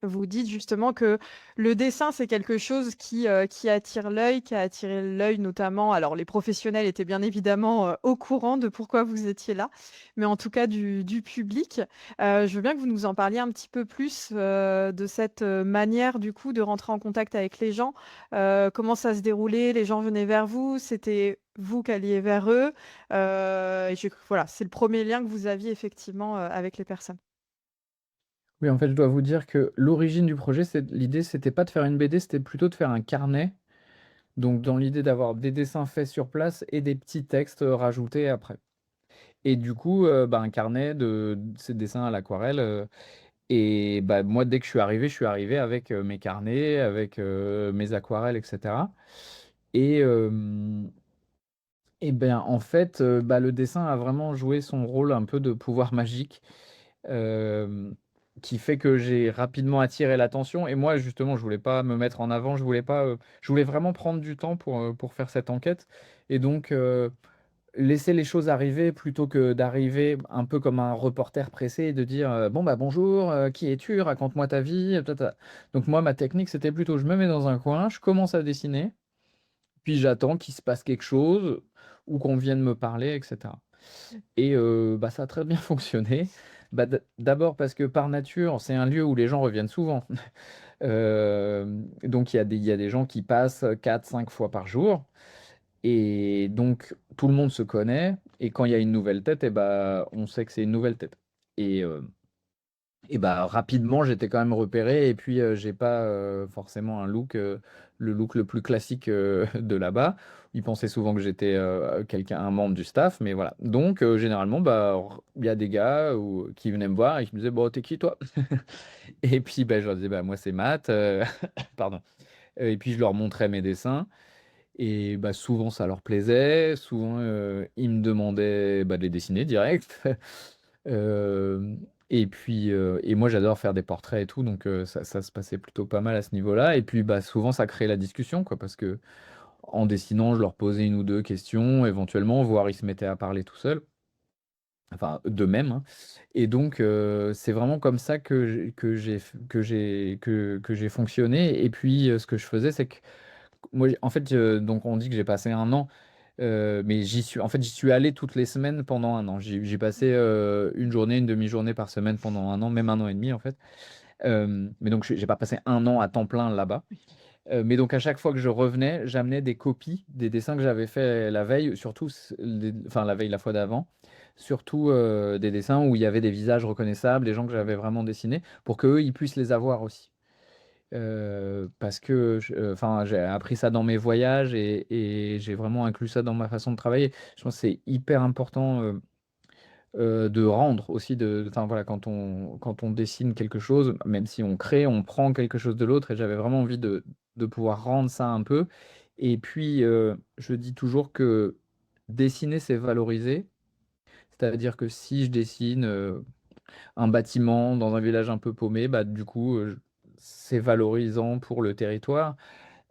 Vous dites justement que le dessin, c'est quelque chose qui attire l'œil, qui a attiré l'œil notamment, alors les professionnels étaient bien évidemment, au courant de pourquoi vous étiez là, mais en tout cas du public. Je veux bien que vous nous en parliez un petit peu plus, de cette, manière du coup de rentrer en contact avec les gens. Comment ça se déroulait? Les gens venaient vers vous? C'était vous qui alliez vers eux? Et voilà, c'est le premier lien que vous aviez effectivement, avec les personnes. Oui, en fait, je dois vous dire que l'origine du projet, l'idée, c'était pas de faire une BD, c'était plutôt de faire un carnet. Donc, dans l'idée d'avoir des dessins faits sur place et des petits textes rajoutés après. Et du coup, un carnet de ces dessins à l'aquarelle. Et bah, moi, dès que je suis arrivé avec mes carnets, avec mes aquarelles, etc. Et, et ben, en fait, le dessin a vraiment joué son rôle un peu de pouvoir magique. Hem, qui fait que j'ai rapidement attiré l'attention et moi justement je voulais pas me mettre en avant, je voulais vraiment prendre du temps pour faire cette enquête et donc laisser les choses arriver plutôt que d'arriver un peu comme un reporter pressé et de dire, «Bon, bah, bonjour, qui es-tu? Raconte-moi ta vie», donc moi ma technique c'était plutôt je me mets dans un coin, je commence à dessiner, puis j'attends qu'il se passe quelque chose ou qu'on vienne me parler et cetera. Et ça a très bien fonctionné. D'abord parce que par nature, c'est un lieu où les gens reviennent souvent. Donc il y a des gens qui passent 4 5 fois par jour et donc tout le monde se connaît et quand il y a une nouvelle tête et on sait que c'est une nouvelle tête et rapidement, j'étais quand même repéré et puis, j'ai pas, forcément le look le plus classique, de là-bas. Ils pensaient souvent que j'étais, un membre du staff, mais voilà. Donc, généralement, il y a des gars qui venaient me voir et qui me disaient: «Bon, tu qui toi?» Et puis, je leur disais: «Bah, moi, c'est Matt», pardon, et puis je leur montrais mes dessins et souvent ça leur plaisait, souvent, ils me demandaient, de les dessiner direct. Hem et puis, et moi j'adore faire des portraits et tout donc ça se passait plutôt pas mal à ce niveau-là et puis, souvent ça crée la discussion quoi parce que En dessinant, je leur posais une ou deux questions, éventuellement, voire ils se mettaient à parler tout seuls, enfin d'eux-mêmes, hein. Et donc, c'est vraiment comme ça que j'ai fonctionné. Et puis, ce que je faisais, c'est que moi, en fait, donc on dit que j'ai passé un an, mais en fait, j'y suis allé toutes les semaines pendant un an. J'y passais une journée, une demi-journée par semaine pendant un an, même un an et demi en fait. Mais donc, j'ai pas passé un an à temps plein là-bas. Oui. Mais donc, à chaque fois que je revenais, j'amenais des copies des dessins que j'avais fait la veille, surtout, enfin la veille, la fois d'avant, surtout des dessins où il y avait des visages reconnaissables, des gens que j'avais vraiment dessinés, pour qu'eux, ils puissent les avoir aussi. Parce que enfin, j'ai appris ça dans mes voyages et j'ai vraiment inclus ça dans ma façon de travailler. Je pense que c'est hyper important de rendre aussi, enfin, voilà, quand on dessine quelque chose, même si on crée, on prend quelque chose de l'autre et j'avais vraiment envie de pouvoir rendre ça un peu. Et puis, je dis toujours que dessiner, c'est valoriser. C'est-à-dire que si je dessine un bâtiment dans un village un peu paumé, bah, du coup, c'est valorisant pour le territoire.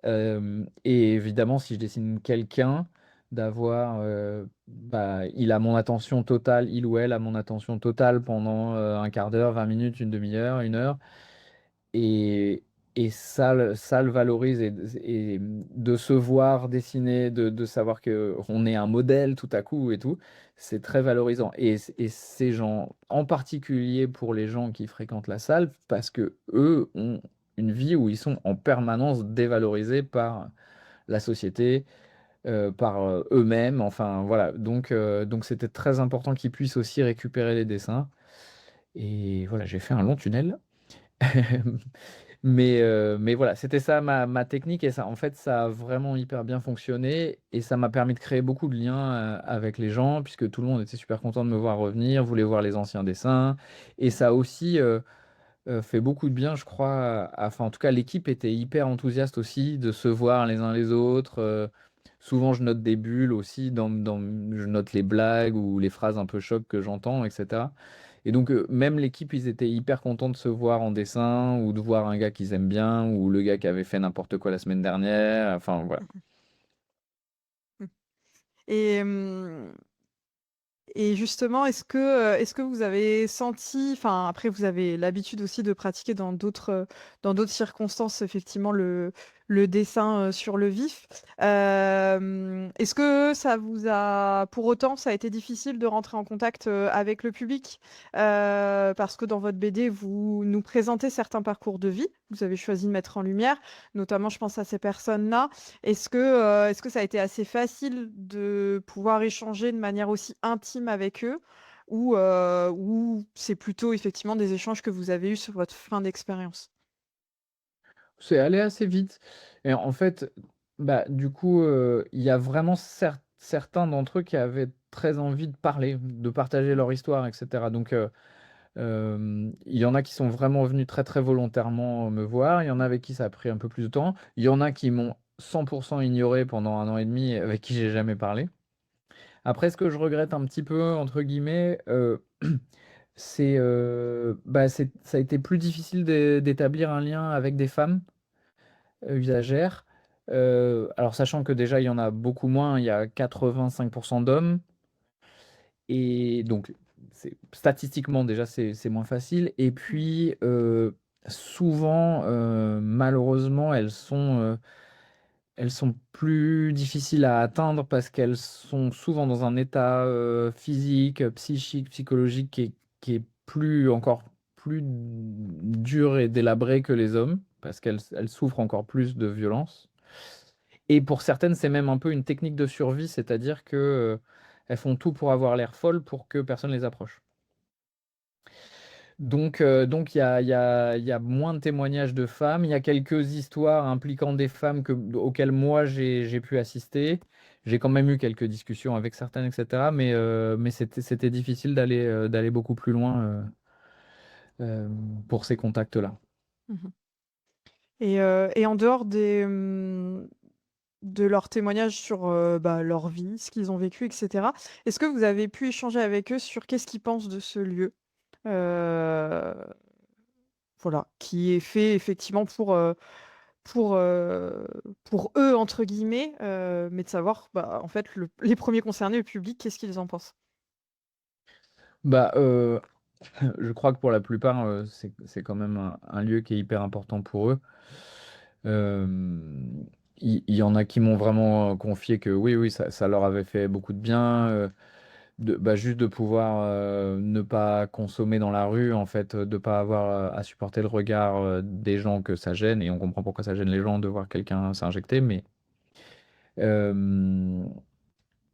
Et évidemment, si je dessine quelqu'un, d'avoir, bah, il a mon attention totale, il ou elle a mon attention totale pendant un quart d'heure, 20 minutes, une demi-heure, une heure. Et, et ça le valorise. Et de se voir dessiner, de savoir qu'on est un modèle tout à coup et tout, c'est très valorisant. Et ces gens, en particulier pour les gens qui fréquentent la salle, parce que eux ont une vie où ils sont en permanence dévalorisés par la société, par eux-mêmes. Enfin, voilà. Donc c'était très important qu'ils puissent aussi récupérer les dessins. Et voilà, j'ai fait un long tunnel. Mais voilà, c'était ça ma technique et ça, en fait, ça a vraiment hyper bien fonctionné et ça m'a permis de créer beaucoup de liens avec les gens puisque tout le monde était super content de me voir revenir, voulait voir les anciens dessins et ça a aussi fait beaucoup de bien, je crois. Enfin, en tout cas, l'équipe était hyper enthousiaste aussi de se voir les uns les autres. Souvent, je note des bulles aussi, je note les blagues ou les phrases un peu choc que j'entends, etc. Et donc, même l'équipe, ils étaient hyper contents de se voir en dessin ou de voir un gars qu'ils aiment bien ou le gars qui avait fait n'importe quoi la semaine dernière. Enfin, voilà. Mmh. Et, et justement, est-ce que vous avez senti, enfin après vous avez l'habitude aussi de pratiquer dans d'autres circonstances effectivement le dessin sur le vif. Est-ce que ça vous a, pour autant, ça a été difficile de rentrer en contact avec le public? Parce que dans votre BD, vous nous présentez certains parcours de vie. Vous avez choisi de mettre en lumière, notamment, je pense à ces personnes-là. Est-ce que ça a été assez facile de pouvoir échanger de manière aussi intime avec eux ou c'est plutôt effectivement des échanges que vous avez eus sur votre fin d'expérience? C'est allé assez vite. Et en fait, bah, du coup, il y a vraiment certains d'entre eux qui avaient très envie de parler, de partager leur histoire, etc. Donc, il y en a qui sont vraiment venus très, très volontairement me voir. Il y en a avec qui ça a pris un peu plus de temps. Il y en a qui m'ont 100% ignoré pendant un an et demi, avec qui j'ai jamais parlé. Après, ce que je regrette un petit peu, entre guillemets, bah, ça a été plus difficile d'établir un lien avec des femmes usagères. Alors, sachant que déjà, il y en a beaucoup moins, il y a 85% d'hommes. Et donc, statistiquement, déjà, c'est moins facile. Et Mmh. puis, souvent, malheureusement, elles sont plus difficiles à atteindre parce qu'elles sont souvent dans un état physique, psychique, psychologique qui est encore plus dur et délabré que les hommes parce elles souffrent encore plus de violence. Et pour certaines, c'est même un peu une technique de survie, c'est-à-dire que elles font tout pour avoir l'air folles pour que personne les approche. Donc il y a moins de témoignages de femmes. Il y a quelques histoires impliquant des femmes auxquelles moi j'ai pu assister. J'ai quand même eu quelques discussions avec certaines, etc. Mais c'était difficile d'aller beaucoup plus loin euh, pour ces contacts-là. Mmh. Et en dehors de leurs témoignages sur, bah, leur vie, ce qu'ils ont vécu et cetera, est-ce que vous avez pu échanger avec eux sur qu'est-ce qu'ils pensent de ce lieu? Heu, voilà, qui est fait effectivement pour, heu, pour «eux» entre guillemets, mais de savoir, bah, en fait, les premiers concernés, le public, qu'est-ce qu'ils en pensent? Bah, je crois que pour la plupart, c'est quand même un lieu qui est hyper important pour eux. Hem, il y en a qui m'ont vraiment, confié que oui, oui, ça leur avait fait beaucoup de bien, juste de pouvoir, ne pas consommer dans la rue, en fait, de pas avoir, à supporter le regard, des gens que ça gêne et on comprend pourquoi ça gêne les gens de voir quelqu'un s'injecter, mais hem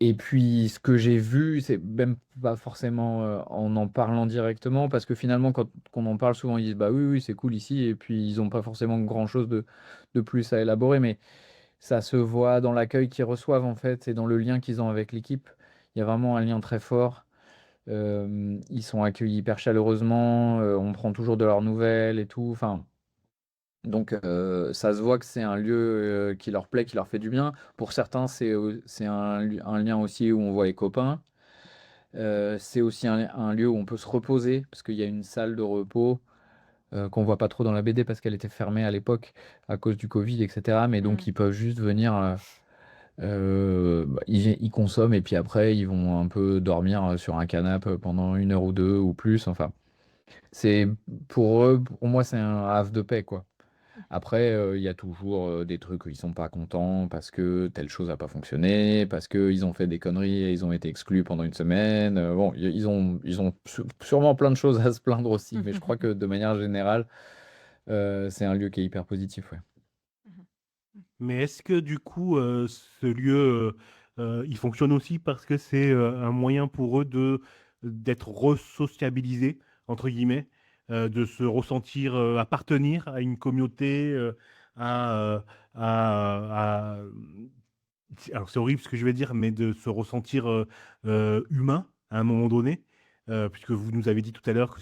et puis ce que j'ai vu, c'est même pas forcément, en parlant directement parce que finalement quand qu'on en parle souvent ils disent: «Bah, oui, oui, c'est cool ici» et puis ils ont pas forcément grand-chose de plus à élaborer, mais ça se voit dans l'accueil qu'ils reçoivent, en fait et dans le lien qu'ils ont avec l'équipe. Il y a vraiment un lien très fort. Ils sont accueillis hyper chaleureusement, on prend toujours de leurs nouvelles et tout, enfin donc ça se voit que c'est un lieu, qui leur plaît, qui leur fait du bien. Pour certains, c'est un lien aussi où on voit les copains. C'est aussi un lieu où on peut se reposer parce qu'il y a une salle de repos, qu'on voit pas trop dans la BD parce qu'elle était fermée à l'époque à cause du covid et cetera, mais donc Mmh. ils peuvent juste venir, bah, ils consomment et puis après ils vont un peu dormir, sur un canapé, pendant 1 heure ou 2 ou plus, enfin, c'est pour eux, pour moi, c'est un havre de paix, quoi. Après, il y a toujours, des trucs où ils sont pas contents parce que telle chose a pas fonctionné, parce qu'ils ont fait des conneries et ils ont été exclus pendant une semaine, bon, ils ont sûrement plein de choses à se plaindre aussi, mais je crois que de manière générale, c'est un lieu qui est hyper positif, ouais. Mais est-ce que du coup, ce lieu, il fonctionne aussi parce que c'est, un moyen pour eux d'être «re-sociabilisés» entre guillemets, de se ressentir, appartenir à une communauté, à, alors c'est horrible ce que je vais dire, mais de se ressentir, humain à un moment donné, puisque vous nous avez dit tout à l'heure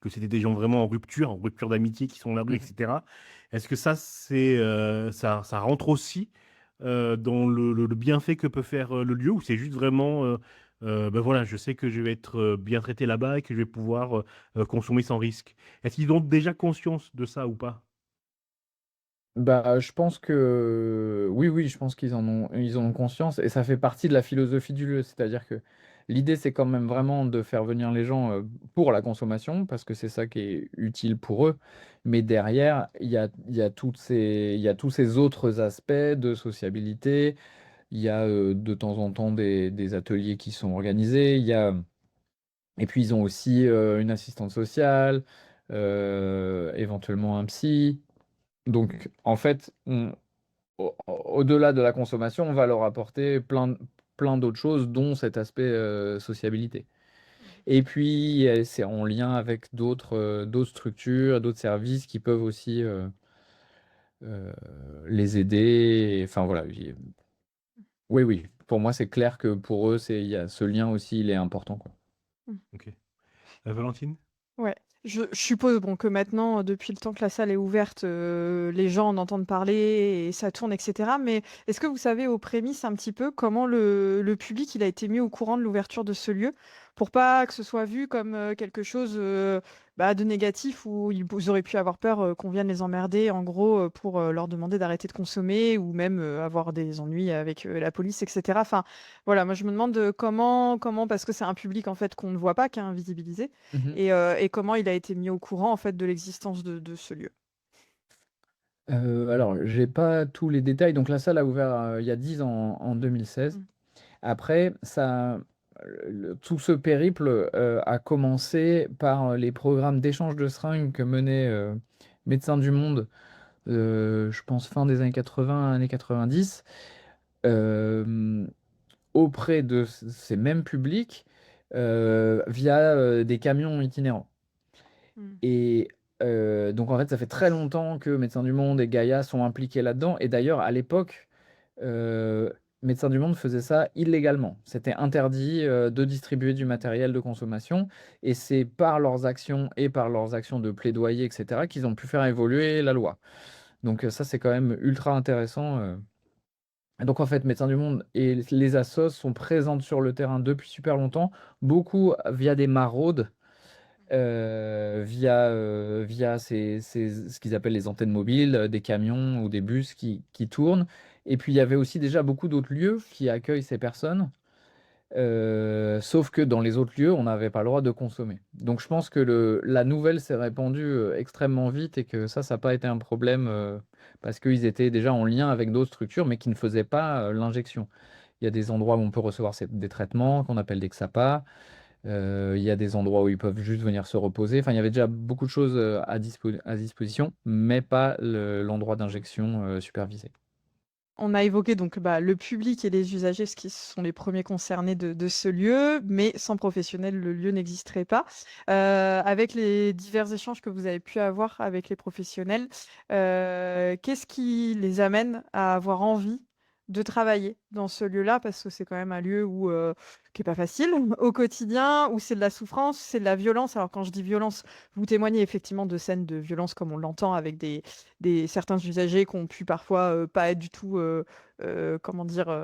que c'était des gens vraiment en rupture d'amitié qui sont dans la rue et Mmh. cetera. Est-ce que ça c'est, ça rentre aussi, dans le bienfait que peut faire, le lieu ou c'est juste vraiment, bah, voilà, je sais que je vais être, bien traité là-bas et que je vais pouvoir, consommer sans risque? Est-ce qu'ils ont déjà conscience de ça ou pas? Bah, je pense que oui, oui, je pense qu'ils en ont conscience et ça fait partie de la philosophie du lieu. C'est-à-dire que l'idée, c'est quand même vraiment de faire venir les gens, pour la consommation parce que c'est ça qui est utile pour eux. Mais derrière, il y a tous ces autres aspects de sociabilité. Il y a, de temps en temps des ateliers qui sont organisés. Et puis ils ont aussi, une assistante sociale, éventuellement un psy. Donc en fait, au-delà de la consommation, on va leur apporter plein d'autres choses, dont cet aspect, sociabilité. Et puis, c'est en lien avec d'autres structures, d'autres services qui peuvent aussi, heu, les aider enfin voilà, oui, oui, pour moi, c'est clair que pour eux, il y a ce lien aussi, il est important, quoi. Mmh. OK. Valentine? Ouais, je suppose, bon, que maintenant, depuis le temps que la salle est ouverte, les gens en entendent parler et ça tourne et cetera. Mais est-ce que vous savez aux prémices un petit peu comment le public, il a été mis au courant de l'ouverture de ce lieu? Pour pas que ce soit vu comme, quelque chose, bah, de négatif où ils auraient pu avoir peur, qu'on vienne les emmerder en gros, pour, leur demander d'arrêter de consommer ou même, avoir des ennuis avec, la police et cetera. Enfin, voilà, moi je me demande, comment parce que c'est un public en fait qu'on ne voit pas, qui est invisibilisé Mmh. et comment il a été mis au courant, en fait, de l'existence de ce lieu? Alors, j'ai pas tous les détails, donc la salle a ouvert, il y a 10 ans, en 2016. Mmh. Après, tout ce périple, a commencé par, les programmes d'échange de seringues que menait, Médecins du Monde, je pense fin des années 80, années 90, hem, auprès de ces mêmes publics, via, des camions itinérants. Mmh. Et donc en fait, ça fait très longtemps que Médecins du Monde et Gaïa sont impliqués là-dedans et d'ailleurs à l'époque, heu, Médecins du Monde faisait ça illégalement. C'était interdit, de distribuer du matériel de consommation et c'est par leurs actions et par leurs actions de plaidoyer et cetera qu'ils ont pu faire évoluer la loi. Donc ça, c'est quand même ultra intéressant, et donc en fait, Médecins du Monde et les assos sont présentes sur le terrain depuis super longtemps, beaucoup via des maraudes. via ce qu'ils appellent les antennes mobiles, des camions ou des bus qui tournent. Et puis il y avait aussi déjà beaucoup d'autres lieux qui accueillent ces personnes. Sauf que dans les autres lieux, on n'avait pas le droit de consommer. Donc je pense que la nouvelle s'est répandue extrêmement vite et que ça n'a pas été un problème parce qu'ils étaient déjà en lien avec d'autres structures, mais qui ne faisaient pas l'injection. Il y a des endroits où on peut recevoir des traitements qu'on appelle des XAPA. Il y a des endroits où ils peuvent juste venir se reposer. Enfin, il y avait déjà beaucoup de choses à disposition, mais pas l'endroit d'injection supervisé. On a évoqué donc le public et les usagers, parce qu'ils sont les premiers concernés de ce lieu, mais sans professionnels, le lieu n'existerait pas. Avec les divers échanges que vous avez pu avoir avec les professionnels, qu'est-ce qui les amène à avoir envie de travailler dans ce lieu-là? Parce que c'est quand même un lieu qui est pas facile au quotidien, où c'est de la souffrance, c'est de la violence. Alors quand je dis violence, vous témoignez effectivement de scènes de violence comme on l'entend avec certains usagers qui ont pu parfois pas être du tout, comment dire,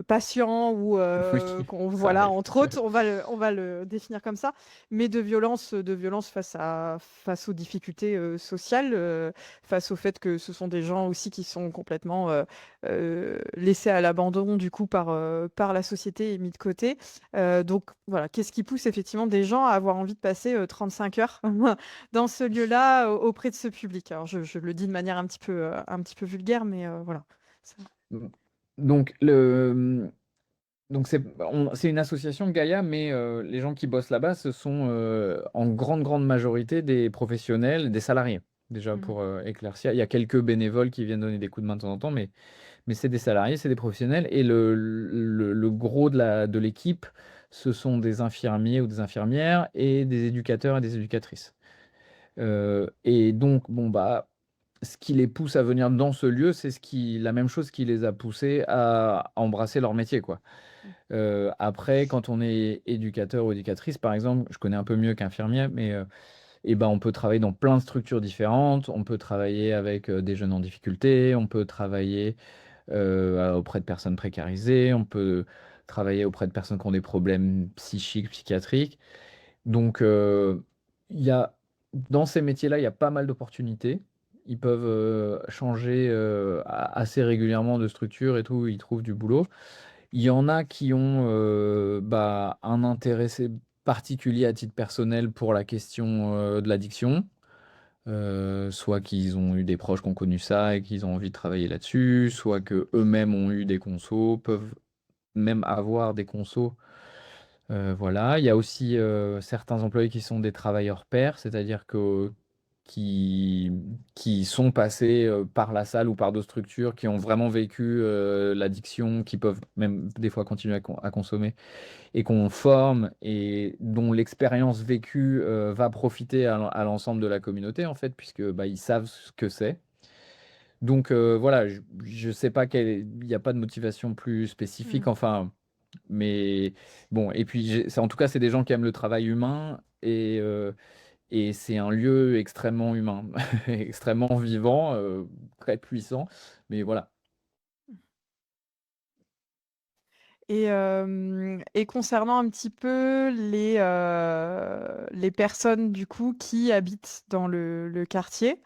patients ou Oui, ça voilà, arrive. entre autres, on va le définir comme ça, mais de violence face aux difficultés sociales, face au fait que ce sont des gens aussi qui sont complètement laissés à l'abandon du coup par la société et mis de côté. Donc voilà, qu'est-ce qui pousse effectivement des gens à avoir envie de passer 35 heures dans ce lieu-là, auprès de ce public. Alors je le dis de manière un petit peu vulgaire, mais voilà. Ça Donc, c'est une association Gaïa, mais les gens qui bossent là-bas, ce sont en grande, grande majorité des professionnels, des salariés. Déjà mmh. pour éclaircir, il y a quelques bénévoles qui viennent donner des coups de main de temps en temps, mais c'est des salariés, c'est des professionnels. Et le gros de l'équipe, ce sont des infirmiers ou des infirmières et des éducateurs et des éducatrices. Et donc, bon, bah, ce qui les pousse à venir dans ce lieu, c'est la même chose qui les a poussés à embrasser leur métier, quoi. Mmh. Après, quand on est éducateur ou éducatrice, par exemple, je connais un peu mieux qu'infirmier, mais eh ben, on peut travailler dans plein de structures différentes. On peut travailler avec des jeunes en difficulté, on peut travailler auprès de personnes précarisées, on peut travailler auprès de personnes qui ont des problèmes psychiques, psychiatriques. Donc, il y a, dans ces métiers-là, il y a pas mal d'opportunités. Ils peuvent changer assez régulièrement de structure et tout, ils trouvent du boulot. Il y en a qui ont un intérêt particulier à titre personnel pour la question de l'addiction. Soit qu'ils ont eu des proches qui ont connu ça et qu'ils ont envie de travailler là-dessus, soit que eux-mêmes ont eu des consos, peuvent même avoir des consos. Voilà. Il y a aussi certains employés qui sont des travailleurs pairs, c'est-à-dire qui, qui sont passés par la salle ou par d'autres structures, qui ont vraiment vécu l'addiction, qui peuvent même des fois continuer à consommer, et qu'on forme et dont l'expérience vécue va profiter à l'ensemble de la communauté, en fait, puisque bah, ils savent ce que c'est. Donc voilà, je sais pas il n'y a pas de motivation plus spécifique, Mmh. enfin, mais bon, et puis en tout cas, c'est des gens qui aiment le travail humain et c'est un lieu extrêmement humain, extrêmement vivant, très puissant, mais voilà. Et concernant un petit peu les personnes du coup qui habitent dans le quartier,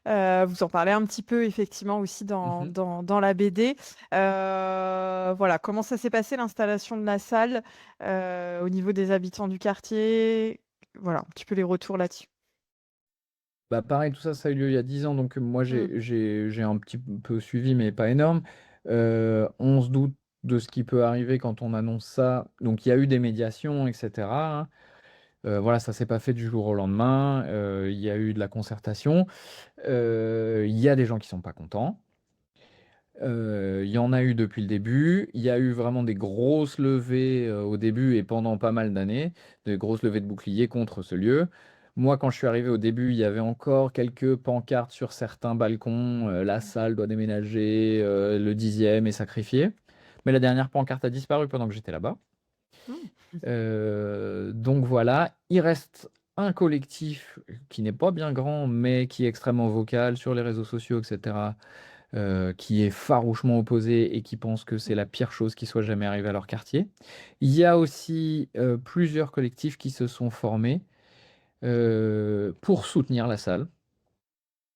vous en parlez un petit peu effectivement aussi dans Mhm. dans dans la BD. Voilà, comment ça s'est passé l'installation de la salle, au niveau des habitants du quartier? Voilà, un petit peu les retours là-dessus. Bah pareil, tout ça, ça a eu lieu il y a 10 ans, donc moi Mmh. j'ai un petit peu suivi, mais pas énorme. On se doute de ce qui peut arriver quand on annonce ça. Donc il y a eu des médiations, etc., hein. Voilà, ça s'est pas fait du jour au lendemain. Il y a eu de la concertation. Il y a des gens qui sont pas contents. Il y en a eu depuis le début. Il y a eu vraiment des grosses levées au début et pendant pas mal d'années, des grosses levées de boucliers contre ce lieu. Moi, quand je suis arrivé au début, il y avait encore quelques pancartes sur certains balcons. La salle doit déménager, le 10e est sacrifié. Mais la dernière pancarte a disparu pendant que j'étais là-bas. Mmh. Donc voilà, il reste un collectif qui n'est pas bien grand, mais qui est extrêmement vocal sur les réseaux sociaux, etc., qui est farouchement opposé et qui pense que c'est la pire chose qui soit jamais arrivée à leur quartier. Il y a aussi plusieurs collectifs qui se sont formés pour soutenir la salle.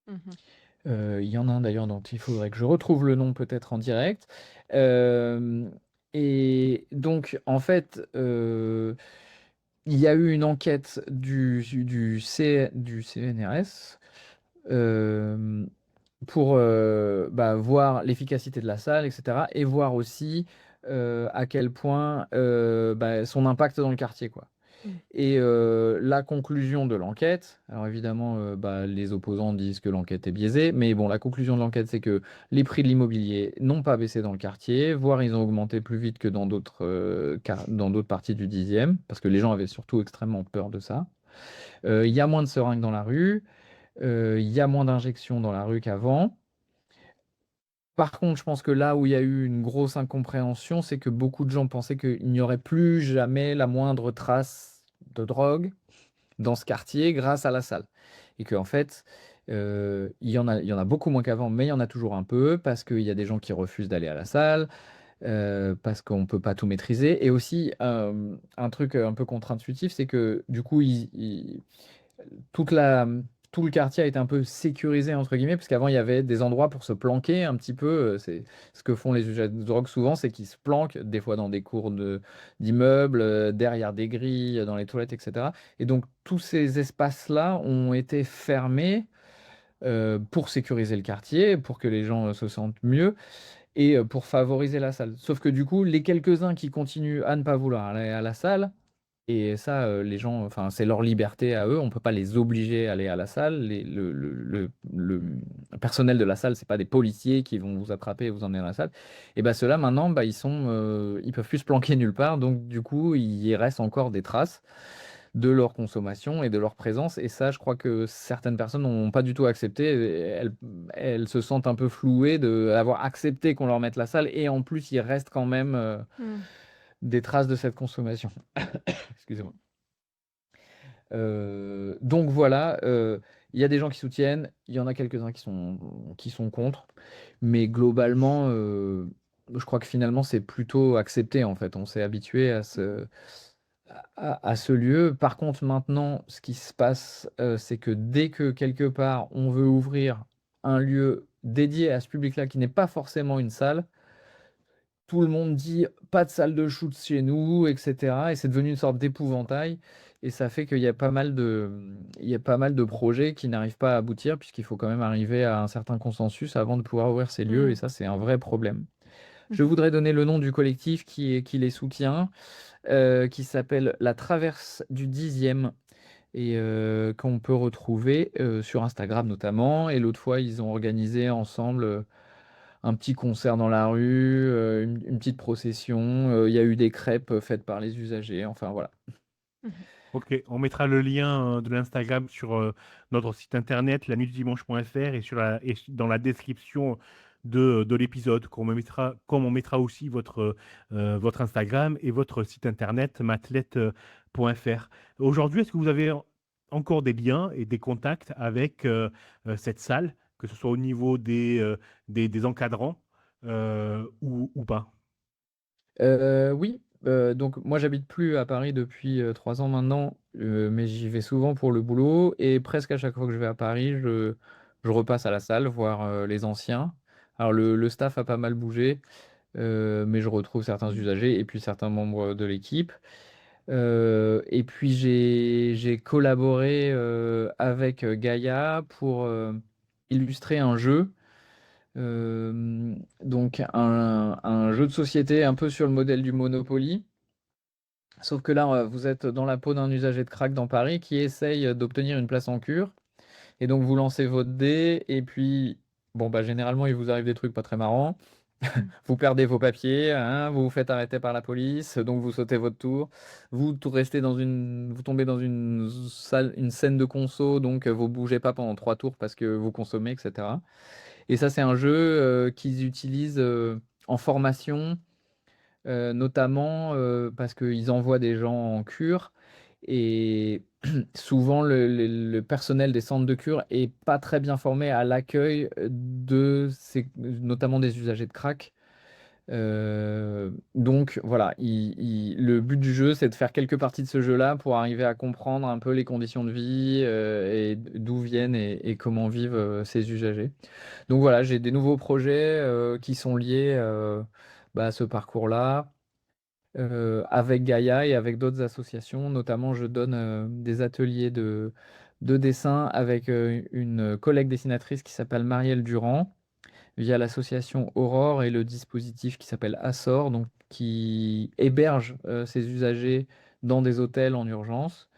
Mmh. Il y en a un d'ailleurs dont il faudrait que je retrouve le nom peut-être en direct. Hem Et donc en fait, il y a eu une enquête du CNRS, hem, pour, bah, voir l'efficacité de la salle et cetera et voir aussi, à quel point, bah, son impact dans le quartier, quoi. Mmh. Et la conclusion de l'enquête, alors évidemment, bah, les opposants disent que l'enquête est biaisée, mais bon, la conclusion de l'enquête, c'est que les prix de l'immobilier n'ont pas baissé dans le quartier, voire ils ont augmenté plus vite que dans d'autres parties du 10e, parce que les gens avaient surtout extrêmement peur de ça. Il y a moins de seringues dans la rue, il y a moins d'injections dans la rue qu'avant. Par contre, je pense que là où il y a eu une grosse incompréhension, c'est que beaucoup de gens pensaient qu'il n'y aurait plus jamais la moindre trace de drogue dans ce quartier grâce à la salle. Et qu'en fait, il y en a beaucoup moins qu'avant, mais il y en a toujours un peu parce qu'il y a des gens qui refusent d'aller à la salle, parce qu'on ne peut pas tout maîtriser. Et aussi, un truc un peu contre-intuitif, c'est que du coup, toute la, tout le quartier a été un peu sécurisé, entre guillemets, parce qu'avant, il y avait des endroits pour se planquer un petit peu. C'est ce que font les usagers de drogue souvent, c'est qu'ils se planquent, des fois dans des cours d'immeubles, derrière des grilles, dans les toilettes, etc. Et donc, tous ces espaces-là ont été fermés pour sécuriser le quartier, pour que les gens se sentent mieux et pour favoriser la salle. Sauf que du coup, les quelques-uns qui continuent à ne pas vouloir aller à la salle, et ça, les gens, enfin, c'est leur liberté à eux, on peut pas les obliger à aller à la salle. Le personnel de la salle, c'est pas des policiers qui vont vous attraper et vous emmener dans la salle. Et bah, ceux-là, maintenant, bah, ils peuvent plus se planquer nulle part, donc du coup, il y reste encore des traces de leur consommation et de leur présence. Et ça, je crois que certaines personnes n'ont pas du tout accepté. Elles se sentent un peu flouées d'avoir accepté qu'on leur mette la salle, et en plus, il reste quand même Mmh. des traces de cette consommation. Excusez-moi. Donc voilà, il y a des gens qui soutiennent, il y en a quelques-uns qui sont contre, mais globalement, je crois que finalement c'est plutôt accepté en fait. On s'est habitué à ce lieu. Par contre, maintenant, ce qui se passe, c'est que dès que quelque part on veut ouvrir un lieu dédié à ce public-là qui n'est pas forcément une salle, tout le monde dit: «Pas de salle de shoot chez nous» et cetera, et c'est devenu une sorte d'épouvantail, et ça fait il y a pas mal de projets qui n'arrivent pas à aboutir puisqu'il faut quand même arriver à un certain consensus avant de pouvoir ouvrir ces lieux, et Mmh. ça, c'est un vrai problème. Je Mmh. voudrais donner le nom du collectif qui les soutient, qui s'appelle La Traverse du 10e, et qu'on peut retrouver, sur Instagram notamment. Et l'autre fois, ils ont organisé ensemble, un petit concert dans la rue, une petite procession, il y a eu des crêpes faites par les usagers, enfin voilà. Mmh. Ok, on mettra le lien de l'Instagram sur notre site internet, lanuitdimanche.fr, dans la description de l'épisode, comme on mettra aussi votre Instagram et votre site internet, mathlete.fr. Aujourd'hui, est-ce que vous avez encore des liens et des contacts avec cette salle, que ce soit au niveau des encadrants ou pas? Oui, donc moi j'habite plus à Paris depuis, 3 ans maintenant, mais j'y vais souvent pour le boulot, et presque à chaque fois que je vais à Paris, je repasse à la salle voir, les anciens. Alors le staff a pas mal bougé, mais je retrouve certains Mmh. usagers et puis certains membres de l'équipe. Et puis j'ai collaboré, avec, Gaïa pour, illustrer un jeu. Donc un jeu de société un peu sur le modèle du Monopoly. Sauf que là, vous êtes dans la peau d'un usager de crack dans Paris qui essaye d'obtenir une place en cure. Et donc vous lancez votre dé, et puis bon, bah, généralement il vous arrive des trucs pas très marrants. Mmh. Vous perdez vos papiers, hein, vous vous faites arrêter par la police, donc vous sautez votre tour. Vous tombez dans une salle, une scène de conso, donc vous bougez pas pendant 3 tours parce que vous consommez, etc. Et ça, c'est un jeu qu'ils utilisent en formation, notamment parce qu'ils envoient des gens en cure, et souvent le personnel des centres de cure est pas très bien formé à l'accueil notamment des usagers de crack. Donc voilà, le but du jeu, c'est de faire quelques parties de ce jeu-là pour arriver à comprendre un peu les conditions de vie et d'où viennent et comment vivent ces usagers. Donc voilà, j'ai des nouveaux projets qui sont liés à ce parcours-là avec Gaïa et avec d'autres associations. Notamment, je donne des ateliers de dessin avec une collègue dessinatrice qui s'appelle Marielle Durand via l'association Aurore et le dispositif qui s'appelle Assor, donc qui héberge ces usagers dans des hôtels en urgence.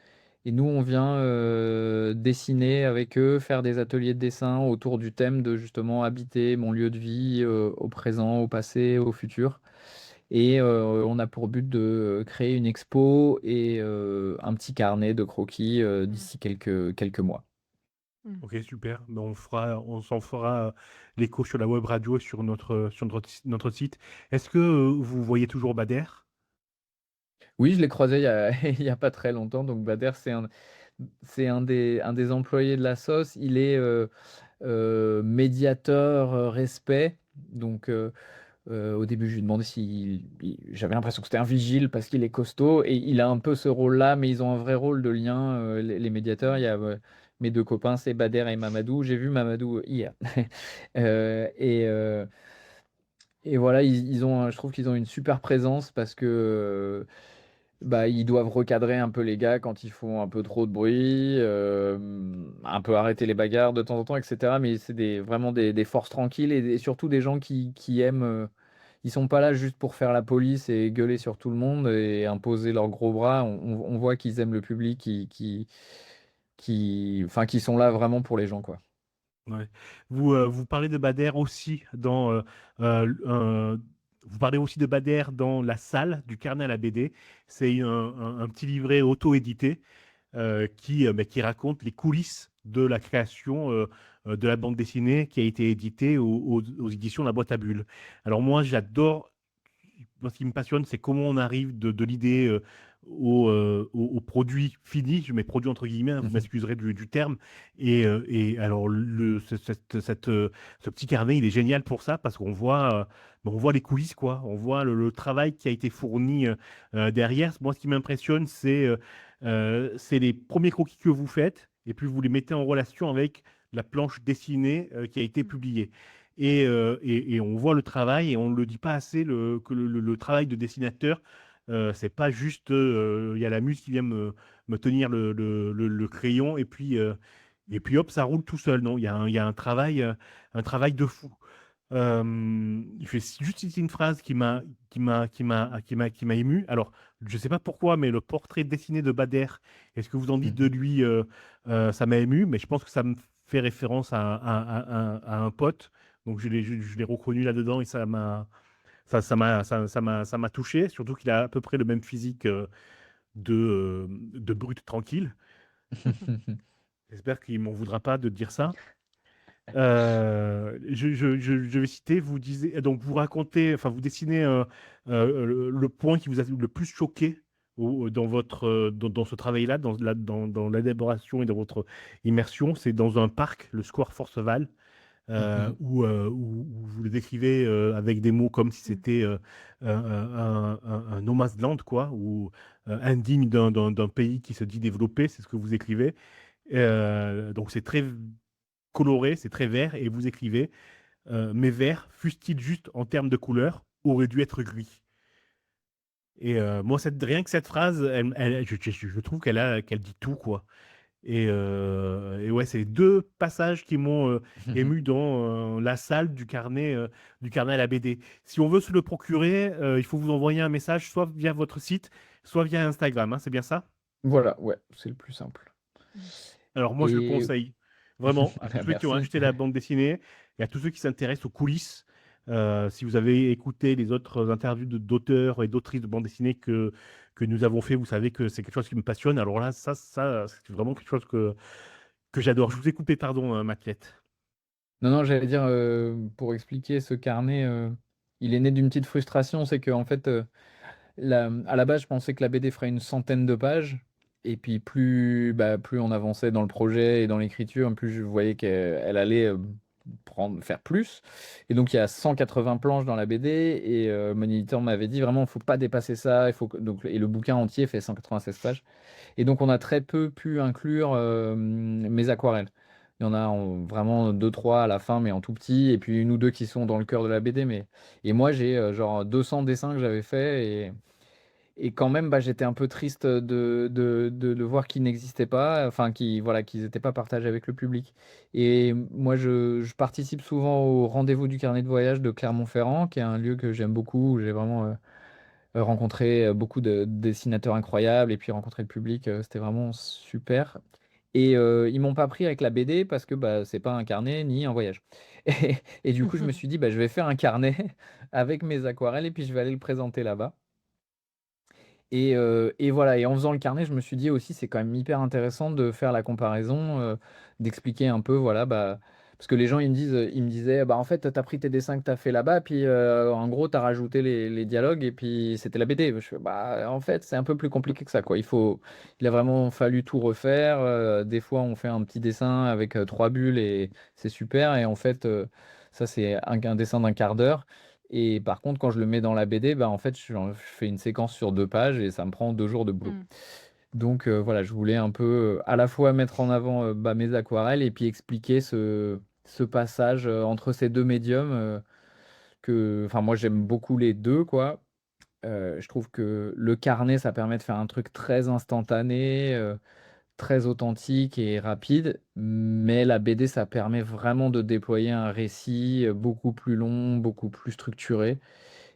Et nous, on vient dessiner avec eux, faire des ateliers de dessin autour du thème de justement habiter mon lieu de vie au présent, au passé, au futur. Et on a pour but de créer une expo et un petit carnet de croquis Mm. d'ici quelques mois. Mm. Ok, super. Ben, on s'en fera l'écho sur la web radio et sur notre site. Est-ce que vous voyez toujours Bader? Oui, je l'ai croisé il y a pas très longtemps. Donc Bader, c'est un des employés de la sauce. Il est médiateur respect. Donc au début, je lui demandais si j'avais l'impression que c'était un vigile parce qu'il est costaud et il a un peu ce rôle-là, mais ils ont un vrai rôle de lien, les médiateurs. Il y a mes deux copains, c'est Bader et Mamadou. J'ai vu Mamadou hier. Euh, et, euh, et voilà, je trouve qu'ils ont une super présence parce que ils doivent recadrer un peu les gars quand ils font un peu trop de bruit, un peu arrêter les bagarres de temps en temps, etc. Mais c'est vraiment des forces tranquilles et surtout des gens qui aiment. Ils sont pas là juste pour faire la police et gueuler sur tout le monde et imposer leurs gros bras. On voit qu'ils aiment le public, enfin, qui sont là vraiment pour les gens, quoi. Ouais. Vous parlez de Bader aussi vous parlez aussi de Bader dans la salle du carnet à la BD. C'est un petit livret auto-édité qui raconte les coulisses de la création de la bande dessinée qui a été éditée aux éditions La Boîte à Bulles. Alors moi, j'adore. Moi, ce qui me passionne, c'est comment on arrive de l'idée au produit fini. Je mets produit entre guillemets, hein, vous Mhm. m'excuserez du terme. Et alors, ce petit carnet, il est génial pour ça parce qu'on voit les coulisses, quoi. On voit le travail qui a été fourni derrière. Moi, ce qui m'impressionne, c'est les premiers croquis que vous faites et puis vous les mettez en relation avec la planche dessinée qui a été publiée. Et on voit le travail et on ne le dit pas assez que le travail de dessinateur, c'est pas juste il y a la muse qui vient me tenir le crayon et puis hop, ça roule tout seul. Non, il y a un travail de fou. Je vais juste citer une phrase qui m'a ému. Alors, je ne sais pas pourquoi, mais le portrait dessiné de Bader, est-ce que vous en dites de Mhm. lui, ça m'a ému, mais je pense que ça me fait référence à un pote. Donc, je l'ai reconnu là-dedans et ça m'a touché, surtout qu'il a à peu près le même physique de brute tranquille. J'espère qu'il m'en voudra pas de dire ça. Je vais citer, vous disiez, donc vous racontez, enfin vous dessinez le point qui vous a le plus choqué dans ce travail-là, dans l'élaboration et dans votre immersion, c'est dans un parc, le Square Forceval, Mhm. où vous le décrivez avec des mots comme si Mm. c'était un no man's land, quoi, ou indigne d'un pays qui se dit développé, c'est ce que vous écrivez. Donc c'est très coloré, c'est très vert, et vous écrivez mes verts, fussent-ils juste en termes de couleur, auraient dû être gris. Et moi, rien que cette phrase, je trouve qu'elle dit tout, quoi. Et ouais, c'est les deux passages qui m'ont ému dans la salle du carnet à la BD. Si on veut se le procurer, il faut vous envoyer un message, soit via votre site, soit via Instagram, hein, c'est bien ça? Voilà, ouais, c'est le plus simple. Mm. Alors moi, je le Et conseille vraiment à tous ceux qui ont merci. acheté la bande dessinée et à tous ceux qui s'intéressent aux coulisses. Si vous avez écouté les autres interviews d'auteurs et d'autrices de bande dessinée que nous avons fait, vous savez que c'est quelque chose qui me passionne. Alors là, ça c'est vraiment quelque chose que j'adore. Je vous ai coupé, pardon, Mathiette. Non, non, j'allais dire, pour expliquer ce carnet, il est né d'une petite frustration. C'est que, en fait, à la base, je pensais que la BD ferait une centaine de pages. Et puis, plus on avançait dans le projet et dans l'écriture, plus je voyais qu'elle allait faire plus. Et donc, il y a 180 planches dans la BD. Et mon éditeur m'avait dit vraiment, il ne faut pas dépasser ça. Et le bouquin entier fait 196 pages. Et donc, on a très peu pu inclure mes aquarelles. Il y en a vraiment deux, trois à la fin, mais en tout petit. Et puis une ou deux qui sont dans le cœur de la BD. Et moi, j'ai genre 200 dessins que j'avais faits. Et quand même, bah, j'étais un peu triste de voir qu'ils n'existaient pas, enfin, voilà, qu'ils n'étaient pas partagés avec le public. Et moi, je participe souvent au rendez-vous du carnet de voyage de Clermont-Ferrand, qui est un lieu que j'aime beaucoup, où j'ai vraiment rencontré beaucoup de dessinateurs incroyables et puis rencontré le public, c'était vraiment super. Et ils m'ont pas pris avec la BD parce que bah, c'est pas un carnet ni un voyage. Et du coup, je me suis dit, bah, je vais faire un carnet avec mes aquarelles et puis je vais aller le présenter là-bas. Et voilà, et en faisant le carnet, je me suis dit aussi, c'est quand même hyper intéressant de faire la comparaison, d'expliquer un peu, voilà, bah, parce que les gens, ils me disaient, bah, en fait, tu as pris tes dessins que tu as fait là-bas, puis en gros, tu as rajouté les dialogues, et puis c'était la BD. Je fais, bah, en fait, c'est un peu plus compliqué que ça, quoi. Il a vraiment fallu tout refaire. Des fois, on fait un petit dessin avec 3 bulles, et c'est super, et en fait, ça, c'est un dessin d'un quart d'heure. Et par contre, quand je le mets dans la BD, bah, en fait, je fais une séquence sur 2 pages et ça me prend 2 jours de boulot. Mm. Donc voilà, je voulais un peu à la fois mettre en avant bah, mes aquarelles et puis expliquer ce passage entre ces deux médiums enfin moi j'aime beaucoup les deux quoi. Je trouve que le carnet, ça permet de faire un truc très instantané, très authentique et rapide, mais la BD, ça permet vraiment de déployer un récit beaucoup plus long, beaucoup plus structuré.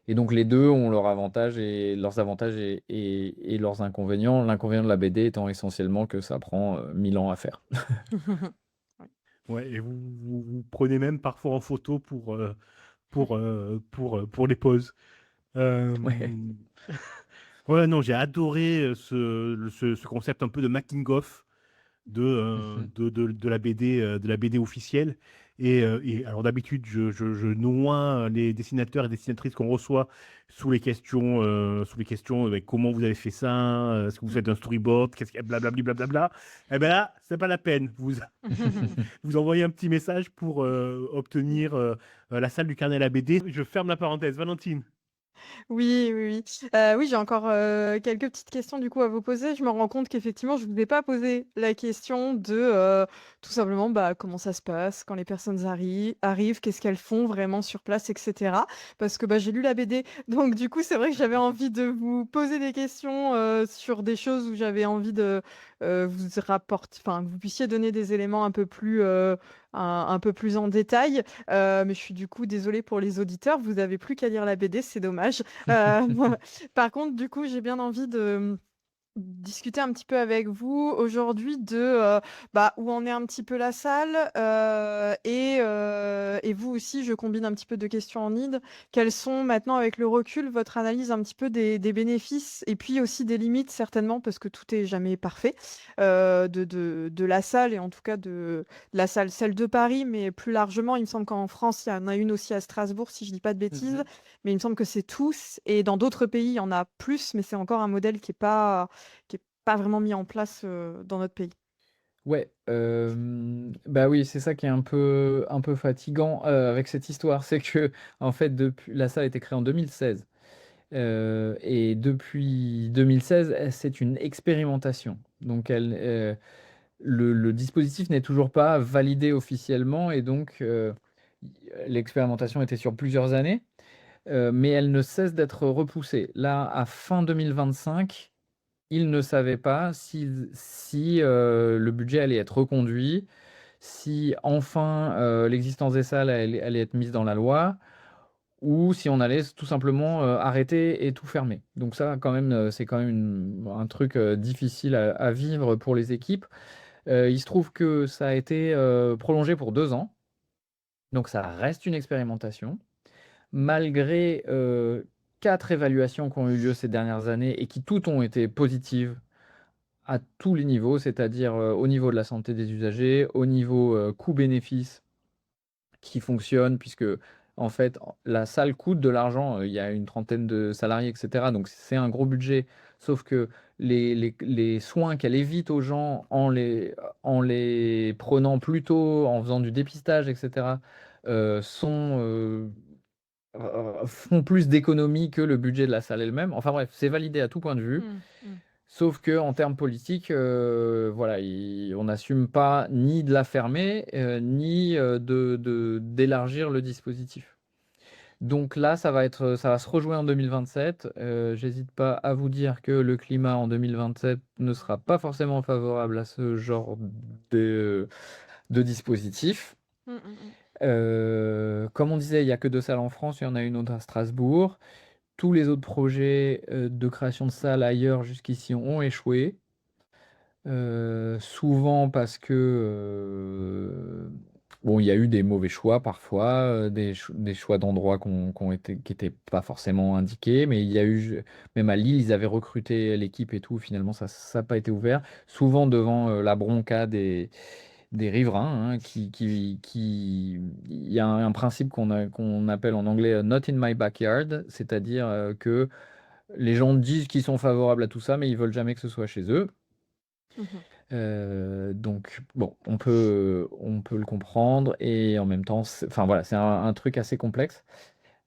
Et donc les deux ont leurs avantages et leurs inconvénients. L'inconvénient de la BD étant essentiellement que ça prend 1000 ans à faire. Ouais. Ouais, et vous prenez même parfois en photo pour les pauses. Euh, Ouais. Ouais, non, j'ai adoré ce concept un peu de making-of Mhm. de la BD officielle. Et alors d'habitude, je noie les dessinateurs et dessinatrices qu'on reçoit sous les questions avec comment vous avez fait ça, est-ce que vous faites un storyboard, qu'est-ce qu'il y a, blablabli, blablabla. Eh ben là, c'est pas la peine. Vous envoyez un petit message pour obtenir la salle du carnet à la BD. Je ferme la parenthèse. Valentine. Oui, oui, oui. Oui, j'ai encore quelques petites questions du coup à vous poser. Je me rends compte qu'effectivement, je ne vous ai pas posé la question de tout simplement bah, comment ça se passe quand les personnes arrivent, qu'est-ce qu'elles font vraiment sur place, etc. Parce que bah, j'ai lu la BD, donc du coup, c'est vrai que j'avais envie de vous poser des questions sur des choses où j'avais envie de vous rapporter, enfin, que vous puissiez donner des éléments un peu plus en détail. Mais je suis du coup désolée pour les auditeurs, vous n'avez plus qu'à lire la BD, c'est dommage. Euh, Par contre, du coup, j'ai bien envie de discuter un petit peu avec vous aujourd'hui de bah, où en est un petit peu la salle et vous aussi, je combine un petit peu de questions en id. Quelles sont maintenant, avec le recul, votre analyse un petit peu des bénéfices et puis aussi des limites, certainement, parce que tout est jamais parfait, de la salle et en tout cas de la salle, celle de Paris, mais plus largement, il me semble qu'en France, il y en a une aussi à Strasbourg, si je dis pas de bêtises, mais il me semble que c'est tous. Et dans d'autres pays, il y en a plus, mais c'est encore un modèle qui est pas vraiment mis en place dans notre pays. Ouais, bah oui, c'est ça qui est un peu fatigant avec cette histoire, c'est que en fait, depuis, la salle a été créée en 2016. Et depuis 2016, c'est une expérimentation. Donc, le dispositif n'est toujours pas validé officiellement, et donc l'expérimentation était sur plusieurs années, mais elle ne cesse d'être repoussée. Là, à fin 2025, ils ne savaient pas si le budget allait être reconduit, si enfin l'existence des salles allait être mise dans la loi, ou si on allait tout simplement arrêter et tout fermer. Donc ça, quand même, c'est quand même un truc difficile à vivre pour les équipes. Il se trouve que ça a été prolongé pour 2 ans, donc ça reste une expérimentation. Malgré 4 évaluations qui ont eu lieu ces dernières années et qui toutes ont été positives à tous les niveaux, c'est-à-dire au niveau de la santé des usagers, au niveau coût-bénéfice qui fonctionne, puisque en fait la salle coûte de l'argent, il y a une trentaine de salariés, etc. Donc c'est un gros budget, sauf que les soins qu'elle évite aux gens en les prenant plus tôt, en faisant du dépistage, etc., font plus d'économies que le budget de la salle elle-même. Enfin bref, c'est validé à tout point de vue. Mm, mm. Sauf que en termes politiques, voilà, on n'assume pas ni de la fermer, ni d'élargir le dispositif. Donc là, ça va se rejouer en 2027. J'hésite pas à vous dire que le climat en 2027 ne sera pas forcément favorable à ce genre de dispositif. Mm, mm, mm. Comme on disait, il n'y a que 2 salles en France, il y en a une autre à Strasbourg. Tous les autres projets de création de salles ailleurs jusqu'ici ont échoué. Souvent parce que bon, il y a eu des mauvais choix parfois, des choix d'endroits qui n'étaient pas forcément indiqués, mais il y a eu, même à Lille, ils avaient recruté l'équipe et tout, finalement ça n'a pas été ouvert. Souvent devant la bronca des riverains, hein, il y a un principe qu'on appelle en anglais not in my backyard, c'est-à-dire que les gens disent qu'ils sont favorables à tout ça, mais ils veulent jamais que ce soit chez eux. Mhm. Donc bon, on peut le comprendre et en même temps, enfin voilà, c'est un truc assez complexe.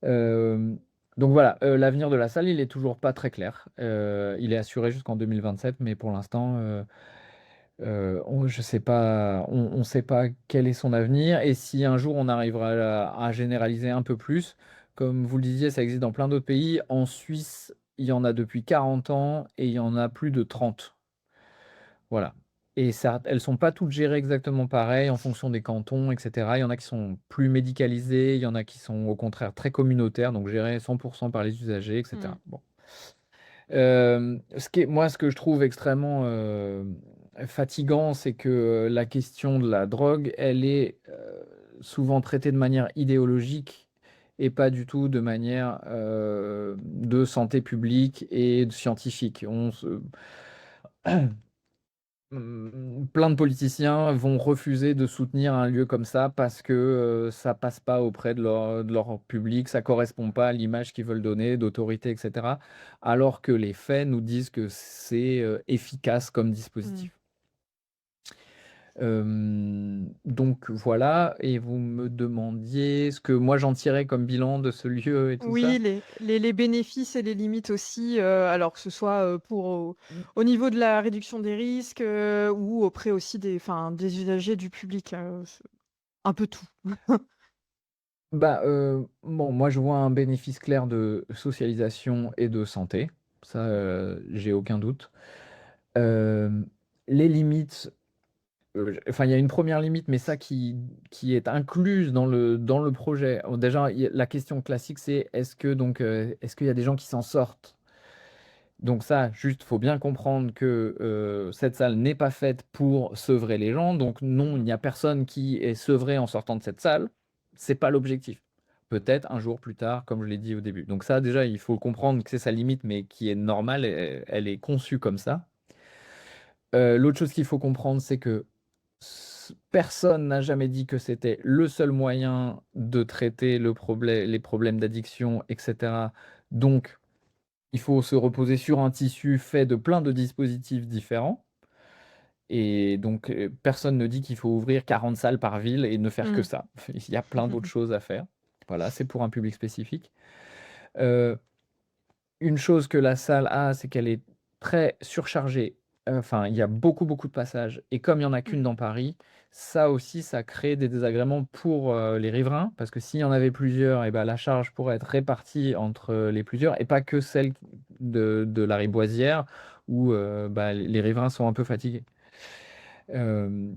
Euh, donc voilà, l'avenir de la salle, il est toujours pas très clair. Il est assuré jusqu'en 2027, mais pour l'instant, je sais pas, on sait pas quel est son avenir et si un jour on arrivera à généraliser un peu plus. Comme vous le disiez, ça existe dans plein d'autres pays. En Suisse, il y en a depuis 40 ans et il y en a plus de 30. Voilà. Et ça, elles sont pas toutes gérées exactement pareil en fonction des cantons, etc. Il y en a qui sont plus médicalisées, il y en a qui sont au contraire très communautaires, donc gérées 100% par les usagers, etc. Mm. Bon. Moi, ce que je trouve extrêmement fatigant, c'est que la question de la drogue, elle est souvent traitée de manière idéologique et pas du tout de manière de santé publique et de scientifique. Plein de politiciens vont refuser de soutenir un lieu comme ça parce que ça passe pas auprès de leur public, ça correspond pas à l'image qu'ils veulent donner d'autorité, etc. Alors que les faits nous disent que c'est efficace comme Mm. dispositif. Donc voilà, et vous me demandiez ce que moi j'en tirais comme bilan de ce lieu et tout ça. Oui, les bénéfices et les limites aussi, alors que ce soit au niveau de la réduction des risques ou auprès aussi des usagers du public, un peu tout. Bah, bon, moi je vois un bénéfice clair de socialisation et de santé. Ça, j'ai aucun doute. Hem, les limites, enfin, il y a une première limite, mais ça qui est incluse dans le projet. Déjà, la question classique, c'est est-ce qu'il y a des gens qui s'en sortent? Donc ça, juste, faut bien comprendre que cette salle n'est pas faite pour sevrer les gens. Donc non, il n'y a personne qui est sevré en sortant de cette salle. C'est pas l'objectif. Peut-être un jour plus tard, comme je l'ai dit au début. Donc ça, déjà, il faut comprendre que c'est sa limite, mais qui est normale. Elle est conçue comme ça. L'autre chose qu'il faut comprendre, c'est que personne n'a jamais dit que c'était le seul moyen de traiter les problèmes d'addiction, etc. Donc, il faut se reposer sur un tissu fait de plein de dispositifs différents. Et donc, personne ne dit qu'il faut ouvrir 40 salles par ville et ne faire que Mm. ça. Il y a plein d'autres choses à faire. Voilà, c'est pour un public spécifique. Euh, une chose que la salle a, c'est qu'elle est très surchargée. Enfin, il y a beaucoup, beaucoup de passages. Et comme il n'y en a qu'une dans Paris, ça aussi, ça crée des désagréments pour les riverains. Parce que s'il y en avait plusieurs, et ben, la charge pourrait être répartie entre les plusieurs et pas que celle de la Riboisière où bah, les riverains sont un peu fatigués. Euh,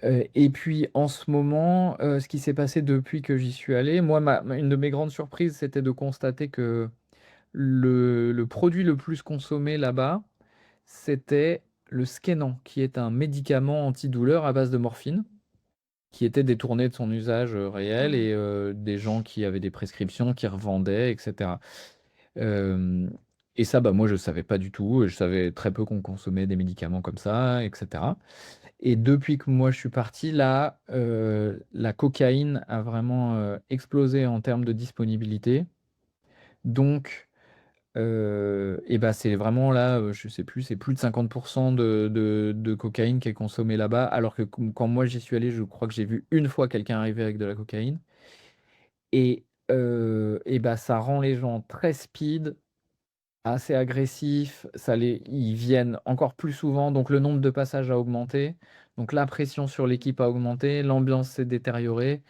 et puis en ce moment, ce qui s'est passé depuis que j'y suis allé, moi, une de mes grandes surprises, c'était de constater que le produit le plus consommé là-bas, c'était le Skenan, qui est un médicament antidouleur à base de morphine, qui était détourné de son usage réel Mm. et des gens qui avaient des prescriptions, qui revendaient, etc. Euh, et ça, bah, moi, je ne savais pas du tout. Je savais très peu qu'on consommait des médicaments comme ça, etc. Et depuis que moi, je suis parti, là, la cocaïne a vraiment explosé en termes de disponibilité. Donc, Et bah, c'est vraiment là, je sais plus, c'est plus de 50% de cocaïne qui est consommée là-bas, alors que quand moi j'y suis allé, je crois que j'ai vu une fois quelqu'un arriver avec de la cocaïne. Et bah, ça rend les gens très speed, assez agressifs, ils viennent encore plus souvent, donc le nombre de passages a augmenté, donc la pression sur l'équipe a augmenté, l'ambiance s'est détériorée.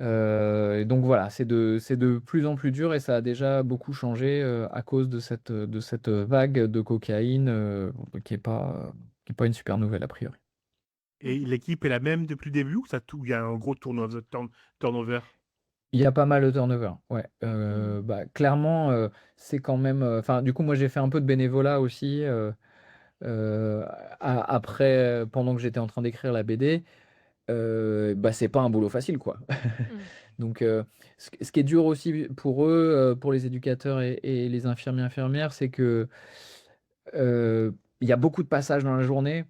Et donc voilà, c'est de plus en plus dur et ça a déjà beaucoup changé, à cause de cette vague de cocaïne, qui est pas une super nouvelle a priori. Et l'équipe est la même depuis le début ou il y a un gros turnover? Il y a pas mal de turnover, ouais. Mmh. Bah, clairement, c'est quand même, enfin, du coup, moi, j'ai fait un peu de bénévolat aussi, après, pendant que j'étais en train d'écrire la BD. Bah, c'est pas un boulot facile, quoi. Mmh. Donc, ce qui est dur aussi pour eux, pour les éducateurs et les infirmiers, infirmières, c'est que, il y a beaucoup de passages dans la journée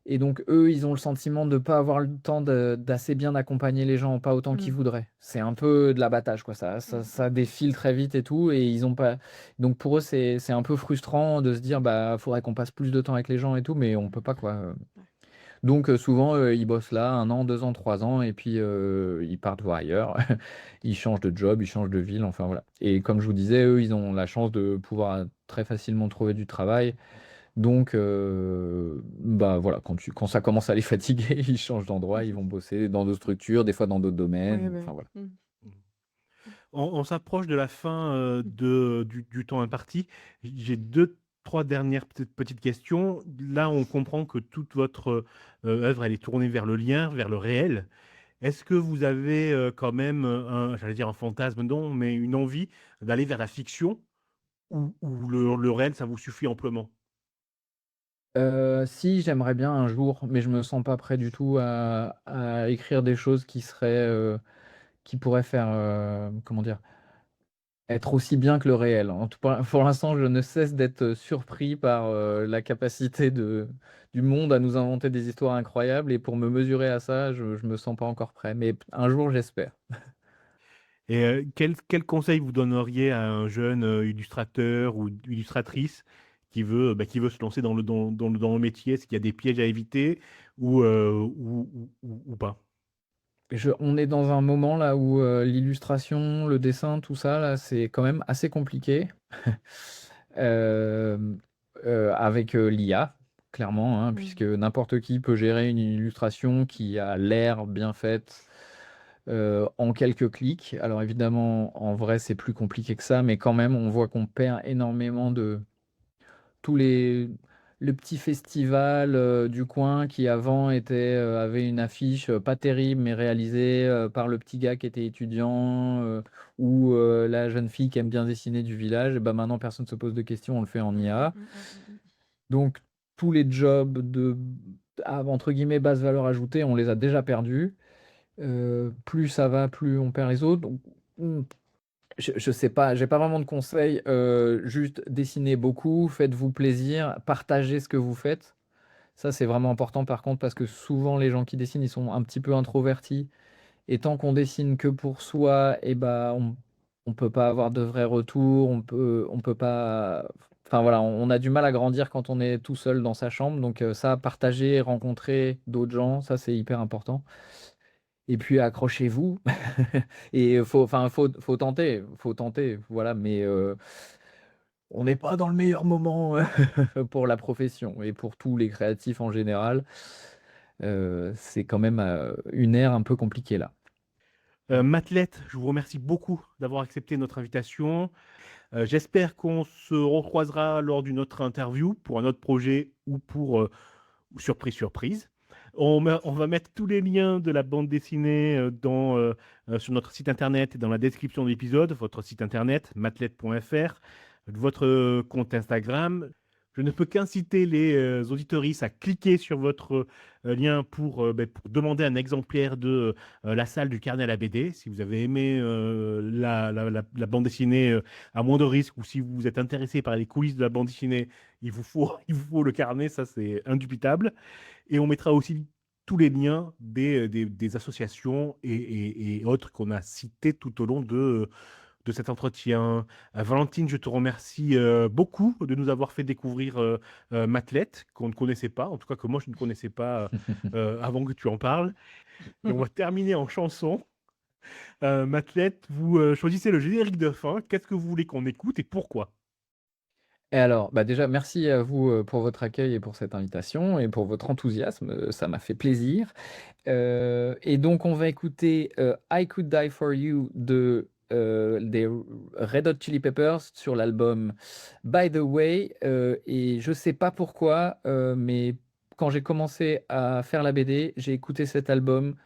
et donc eux, ils ont le sentiment de pas avoir le temps d'assez bien accompagner les gens, pas autant qu'ils Mmh. voudraient. C'est un peu de l'abattage, quoi, ça Mmh ça mh. ça défile très vite et tout et ils ont pas, donc pour eux, c'est un peu frustrant de se dire: «Bah, faudrait qu'on passe plus de temps avec les gens et tout», mais on peut pas, quoi. Ouais. Donc souvent, ils bossent là 1 an, 2 ans, 3 ans et puis, ils partent voir ailleurs. Ils changent de job, ils changent de ville, enfin voilà. Et comme je vous disais, eux, ils ont la chance de pouvoir, très facilement trouver du travail. Donc bah, voilà, quand ça commence à les fatiguer, ils changent d'endroit, ils vont bosser dans d'autres structures, des fois dans d'autres Oui, domaines, bah, enfin voilà. mmh. Mmh. On s'approche de la fin Mmh. du temps imparti. J'ai deux, trois dernières petites questions. Là, on comprend que toute votre œuvre, elle est tournée vers le lien, vers le réel. Est-ce que vous avez quand même j'allais dire un fantasme, non, mais une envie d'aller vers la fiction ou le réel, ça vous suffit amplement? Si, j'aimerais bien un jour, mais je me sens pas prêt du tout à écrire des choses qui pourraient faire, comment dire? Être aussi bien que le réel. En tout cas, pour l'instant, je ne cesse d'être, surpris par, la capacité du monde à nous inventer des histoires incroyables et pour me mesurer à ça, je me sens pas encore prêt, mais un jour, j'espère. Et quel conseil vous donneriez à un jeune illustrateur ou illustratrice qui veut se lancer dans le métier? Est-ce qu'il y a des pièges à éviter ou pas? On est dans un moment là où, l'illustration, le dessin, tout ça là, c'est quand même assez compliqué. Hem, avec, l'IA, clairement, hein, Mmh. puisque n'importe qui peut gérer une illustration qui a l'air bien faite, en quelques clics. Alors évidemment, en vrai, c'est plus compliqué que ça, mais quand même, on voit qu'on perd énormément de tous les petits festivals, du coin qui avant avaient une affiche, pas terrible, mais réalisée, par le petit gars qui était étudiant, ou, la jeune fille qui aime bien dessiner du village et bah, maintenant personne ne se pose de questions, on le fait en Mmh mh, IA. mmh, mmh, mmh, mmh. Donc tous les jobs entre guillemets «basse valeur ajoutée», on les a déjà perdus. Plus ça va, plus on perd les autres. Donc, mmh, je sais pas, j'ai pas vraiment de conseils, juste dessinez beaucoup, faites-vous plaisir, partagez ce que vous faites. Ça, c'est vraiment important par contre parce que souvent les gens qui dessinent, ils sont un petit peu introvertis et tant qu'on dessine que pour soi et bah, on peut pas avoir de vrais retours, on peut pas, enfin voilà, on a du mal à grandir quand on est tout seul dans sa chambre donc ça, partager, rencontrer d'autres gens, ça, c'est hyper important. Et puis accrochez-vous et faut tenter, voilà, mais on n'est pas dans le meilleur moment pour la profession et pour tous les créatifs en général. C'est quand même, une ère un peu compliquée là. Matlet, je vous remercie beaucoup d'avoir accepté notre invitation. J'espère qu'on se recroisera lors d'une autre interview pour un autre projet ou pour surprise, surprise. On va mettre tous les liens de la bande dessinée sur notre site internet et dans la description de l'épisode, votre site internet, matlet.fr, votre compte Instagram. Je ne peux qu'inciter les auditoristes à cliquer sur votre lien pour demander un exemplaire de La salle du carnet à la BD. Si vous avez aimé la bande dessinée à moins de risque ou si vous êtes intéressé par les coulisses de la bande dessinée, il vous faut le carnet, ça c'est indubitable. Et on mettra aussi tous les liens des associations et autres qu'on a cités tout au long de cet entretien. Valentine, je te remercie beaucoup de nous avoir fait découvrir Matlet, qu'on ne connaissait pas, en tout cas que moi je ne connaissais pas avant que tu en parles. Et on va terminer en chanson. Matlet, vous choisissez le générique de fin. Qu'est-ce que vous voulez qu'on écoute et pourquoi? Et alors, bah déjà, merci à vous pour votre accueil et pour cette invitation et pour votre enthousiasme. Ça m'a fait plaisir. Et donc, on va écouter I Could Die For You des Red Hot Chili Peppers sur l'album By the Way. Et je sais pas pourquoi, mais quand j'ai commencé à faire la BD, j'ai écouté cet album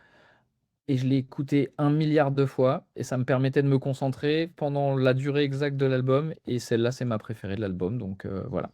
et je l'ai écouté 1 milliard de fois et ça me permettait de me concentrer pendant la durée exacte de l'album et celle-là, c'est ma préférée de l'album, donc voilà.